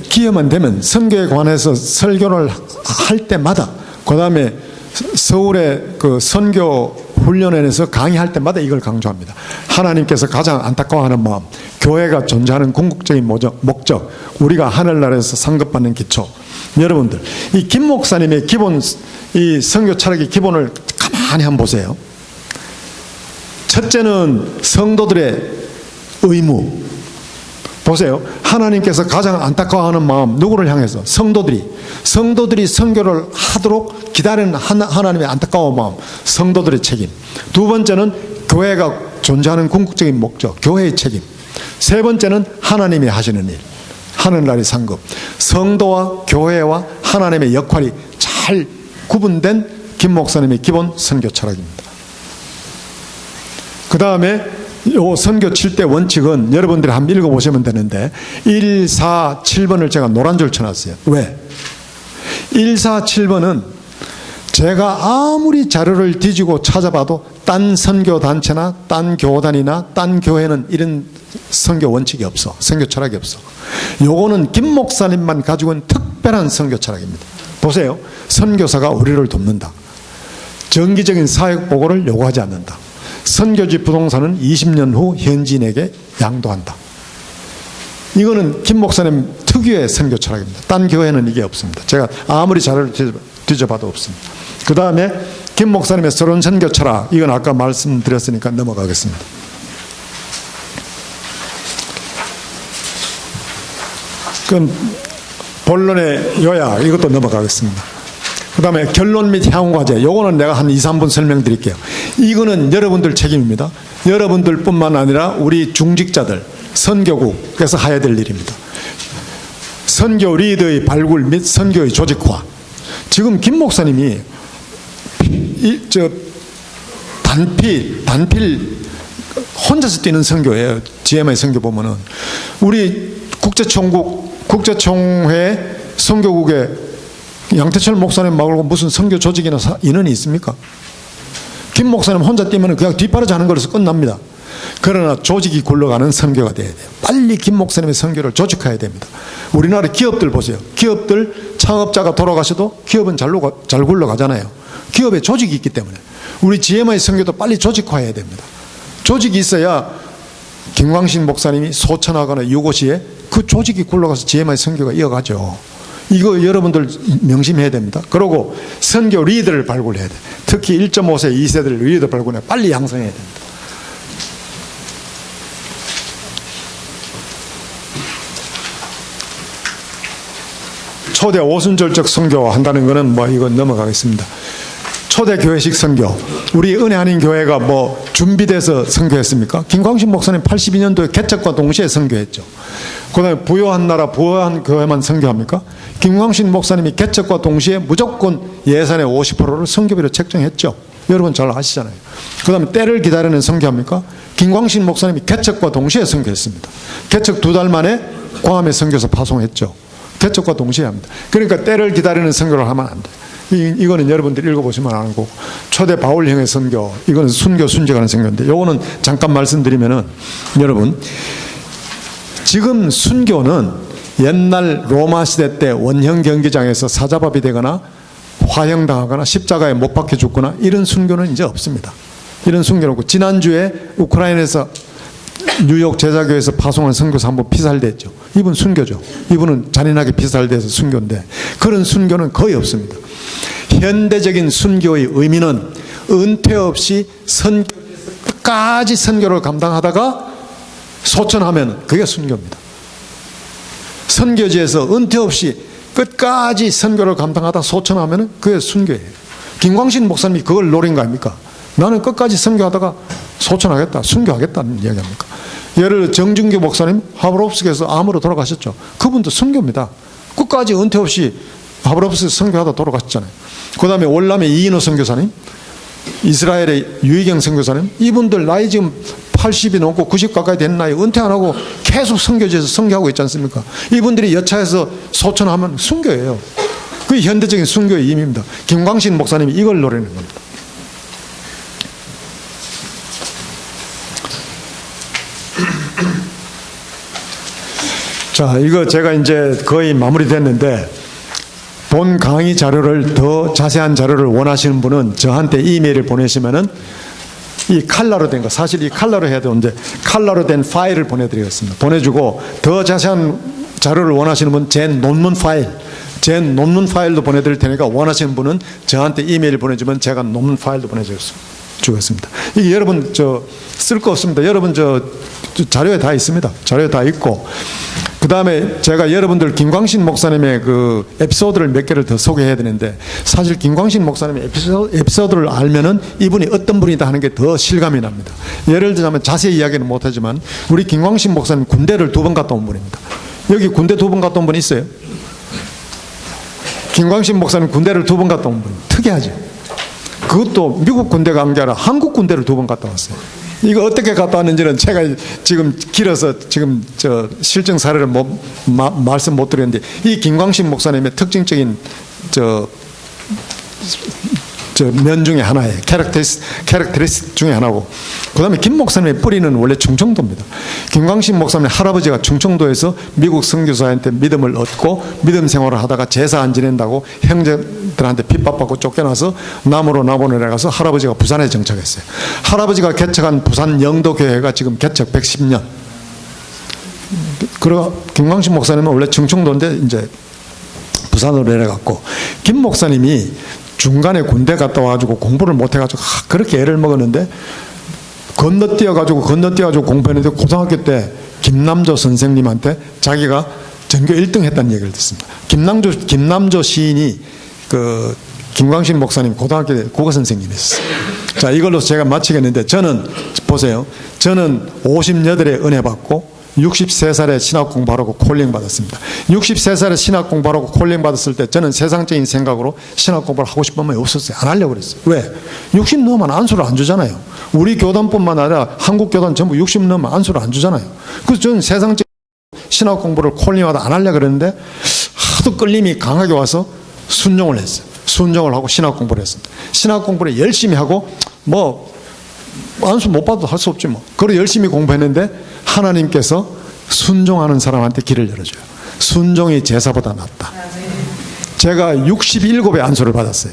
기회만 되면 선교에 관해서 설교를 할 때마다, 그 다음에 서울의 그 선교 훈련원에서 강의할 때마다 이걸 강조합니다. 하나님께서 가장 안타까워하는 마음, 교회가 존재하는 궁극적인 목적, 우리가 하늘나라에서 상급받는 기초. 여러분들, 이 김 목사님의 기본, 이 선교 철학의 기본을 가만히 한번 보세요. 첫째는 성도들의 의무. 보세요. 하나님께서 가장 안타까워하는 마음, 누구를 향해서? 성도들이 선교를 하도록 기다리는 하나님의 안타까운 마음, 성도들의 책임. 두 번째는 교회가 존재하는 궁극적인 목적, 교회의 책임. 세 번째는 하나님이 하시는 일, 하늘나라의 상급. 성도와 교회와 하나님의 역할이 잘 구분된 김 목사님의 기본 선교 철학입니다. 그 다음에 요 선교 7대 원칙은 여러분들이 한번 읽어보시면 되는데, 1, 4, 7번을 제가 노란 줄 쳐놨어요. 왜? 1, 4, 7번은 제가 아무리 자료를 뒤지고 찾아봐도 딴 선교단체나 딴 교단이나 딴 교회는 이런 선교 원칙이 없어. 선교 철학이 없어. 요거는 김 목사님만 가지고 있는 특별한 선교 철학입니다. 보세요. 선교사가 우리를 돕는다. 정기적인 사역 보고를 요구하지 않는다. 선교지 부동산은 20년 후 현지인에게 양도한다. 이거는 김 목사님 특유의 선교 철학입니다. 딴 교회는 이게 없습니다. 제가 아무리 자료를 뒤져봐도 없습니다. 그 다음에 김 목사님의 서론 선교 철학, 이건 아까 말씀드렸으니까 넘어가겠습니다. 그건 본론의 요약, 이것도 넘어가겠습니다. 그 다음에 결론 및 향후 과제, 요거는 내가 한 2, 3분 설명드릴게요. 이거는 여러분들 책임입니다. 여러분들뿐만 아니라 우리 중직자들, 선교국에서 해야 될 일입니다. 선교 리더의 발굴 및 선교의 조직화. 지금 김 목사님이 단필 혼자서 뛰는 선교예요. GMI 선교 보면은 우리 국제총회 선교국에 양태철 목사님 말고 무슨 선교 조직이나 인원이 있습니까? 김 목사님 혼자 뛰면 그냥 뒷바라지 하는 거로서 끝납니다. 그러나 조직이 굴러가는 선교가 돼야 돼요. 빨리 김 목사님의 선교를 조직해야 됩니다. 우리나라 기업들 보세요. 기업들 창업자가 돌아가셔도 기업은 잘 굴러가잖아요. 기업에 조직이 있기 때문에 우리 GMI 선교도 빨리 조직화해야 됩니다. 조직이 있어야 김광신 목사님이 소천하거나 유고시에 그 조직이 굴러가서 GMI 선교가 이어가죠. 이거 여러분들 명심해야 됩니다. 그리고 선교 리더를 발굴해야 돼. 특히 1.5세, 2세들 리더 발굴해 빨리 양성해야 됩니다. 초대 오순절적 선교 한다는 거는 뭐 이건 넘어가겠습니다. 초대 교회식 선교. 우리 은혜 아닌 교회가 뭐 준비돼서 선교했습니까? 김광신 목사님 82년도에 개척과 동시에 선교했죠. 그 다음에 부요한 나라, 부요한 교회만 선교합니까? 김광신 목사님이 개척과 동시에 무조건 예산의 50%를 선교비로 책정했죠. 여러분 잘 아시잖아요. 그 다음에 때를 기다리는 선교합니까? 김광신 목사님이 개척과 동시에 선교했습니다. 개척 2달 만에 광화문에 선교서 파송했죠. 개척과 동시에 합니다. 그러니까 때를 기다리는 선교를 하면 안 돼요. 이거는 여러분들이 읽어보시면 아는 거고, 초대 바울형의 선교, 이거는 순교, 순직하는 선교인데, 요거는 잠깐 말씀드리면은, 여러분, 지금 순교는 옛날 로마 시대 때 원형 경기장에서 사자밥이 되거나 화형당하거나 십자가에 못 박혀 죽거나 이런 순교는 이제 없습니다. 이런 순교는 없고, 지난주에 우크라이나에서 뉴욕 제자교에서 파송한 선교사 한번 피살됐죠. 이분 순교죠. 이분은 잔인하게 피살돼서 순교인데, 그런 순교는 거의 없습니다. 현대적인 순교의 의미는 은퇴 없이 끝까지 선교를 감당하다가 소천하면 그게 순교입니다. 선교지에서 은퇴 없이 끝까지 선교를 감당하다 소천하면 그게 순교예요. 김광신 목사님이 그걸 노린 거 아닙니까? 나는 끝까지 선교하다가 소천하겠다, 순교하겠다는 이야기합니까? 예를 들어 정준교 목사님 하브롭스크에서 암으로 돌아가셨죠. 그분도 순교입니다. 끝까지 은퇴 없이 하브롭스크에서 선교하다 돌아가셨잖아요. 그 다음에 월남의 이인호 선교사님, 이스라엘의 유희경 선교사님, 이분들 나이 지금 80이 넘고 90 가까이 된 나이 은퇴 안 하고 계속 선교지에서 선교하고 있지 않습니까? 이분들이 여차해서 소천하면 순교예요. 그게 현대적인 순교의 의미입니다. 김광신 목사님이 이걸 노리는 겁니다. 자, 이거 제가 이제 거의 마무리됐는데, 본 강의 자료를 더 자세한 자료를 원하시는 분은 저한테 이메일을 보내시면은 이 칼라로 된 거, 사실 이 칼라로 해야 되는데 칼라로 된 파일을 보내드리겠습니다. 보내주고 더 자세한 자료를 원하시는 분은 제 논문 파일도 보내드릴 테니까 원하시는 분은 저한테 이메일 보내주면 제가 논문 파일도 보내주겠습니다. 이게 여러분 쓸 거 없습니다. 여러분 자료에 다 있습니다. 자료에 다 있고, 그 다음에 제가 여러분들 김광신 목사님의 그 에피소드를 몇 개를 더 소개해야 되는데, 사실 김광신 목사님의 에피소드를 알면은 이분이 어떤 분이다 하는 게 더 실감이 납니다. 예를 들자면 자세히 이야기는 못하지만 우리 김광신 목사님 군대를 2번 갔다 온 분입니다. 여기 군대 2번 갔다 온 분 있어요? 김광신 목사님 군대를 2번 갔다 온 분, 특이하죠. 그것도 미국 군대가 간 게 아니라 한국 군대를 2번 갔다 왔어요. 이거 어떻게 갔다 왔는지는 제가 지금 길어서 지금 실정 사례를 말씀 못 드렸는데, 이 김광신 목사님의 특징적인 면 중에 하나예요. 캐릭터리스틱 중에 하나고, 그 다음에 김 목사님의 뿌리는 원래 충청도입니다. 김광신 목사님 할아버지가 충청도에서 미국 선교사한테 믿음을 얻고 믿음 생활을 하다가 제사 안 지낸다고 형제들한테 핍박받고 쫓겨나서 남으로 내려가서 할아버지가 부산에 정착했어요. 할아버지가 개척한 부산 영도교회가 지금 개척 110년. 그리고 김광신 목사님은 원래 충청도인데 이제 부산으로 내려갔고, 김 목사님이 중간에 군대 갔다 와가지고 공부를 못해가지고 그렇게 애를 먹었는데, 건너뛰어가지고 공부했는데, 고등학교 때 김남조 선생님한테 자기가 전교 1등 했다는 얘기를 듣습니다. 김남조 시인이 김광신 목사님 고등학교 때 국어 선생님이었어요. 자, 이걸로 제가 마치겠는데, 저는 보세요. 저는 58에 은혜 받고 63살에 신학 공부하라고 콜링 받았습니다. 63살에 신학 공부하라고 콜링 받았을 때 저는 세상적인 생각으로 신학 공부를 하고 싶은 마음이 없었어요. 안 하려고 그랬어요. 왜? 60 넘으면 안수를 안 주잖아요. 우리 교단뿐만 아니라 한국 교단 전부 60 넘으면 안수를 안 주잖아요. 그래서 저는 세상적인 신학 공부를 콜링하다 안 하려고 그랬는데 하도 끌림이 강하게 와서 순종을 했어요. 순종을 하고 신학 공부를 했습니다. 신학 공부를 열심히 하고 뭐 안수 못 받아도 할 수 없지 뭐. 그리고 열심히 공부했는데 하나님께서 순종하는 사람한테 길을 열어줘요. 순종이 제사보다 낫다. 제가 67에 안수를 받았어요.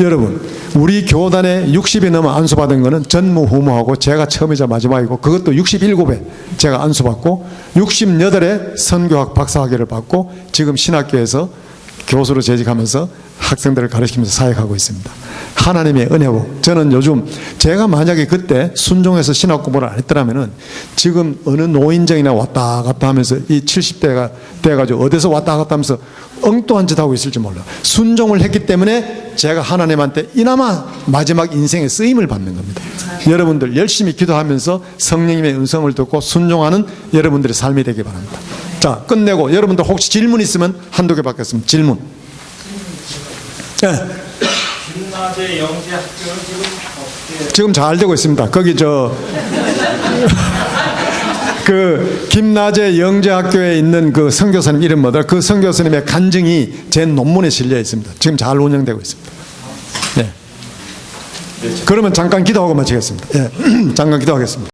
여러분, 우리 교단에 60이 넘어 안수 받은 거는 전무후무하고 제가 처음이자 마지막이고, 그것도 67에 제가 안수 받고 68에 선교학 박사학위를 받고 지금 신학교에서 교수로 재직하면서 학생들을 가르치면서 사역하고 있습니다. 하나님의 은혜고, 저는 요즘 제가 만약에 그때 순종해서 신학 공부를 안 했더라면은 지금 어느 노인정이나 왔다 갔다 하면서 이 70대가 돼가지고 어디서 왔다 갔다 하면서 엉뚱한 짓 하고 있을지 몰라. 순종을 했기 때문에 제가 하나님한테 이나마 마지막 인생의 쓰임을 받는 겁니다. 여러분들 열심히 기도하면서 성령님의 음성을 듣고 순종하는 여러분들의 삶이 되기 바랍니다. 자, 끝내고 여러분들 혹시 질문 있으면 한두 개 받겠습니다. 질문. 네. 김나재 영재학교는 지금 잘 되고 있습니다. 거기 그 김나재 영재학교에 있는 그 선교사님 이름 뭐더라? 그 선교사님의 간증이 제 논문에 실려 있습니다. 지금 잘 운영되고 있습니다. 네. 그러면 잠깐 기도하고 마치겠습니다. 예. 잠깐 기도하겠습니다.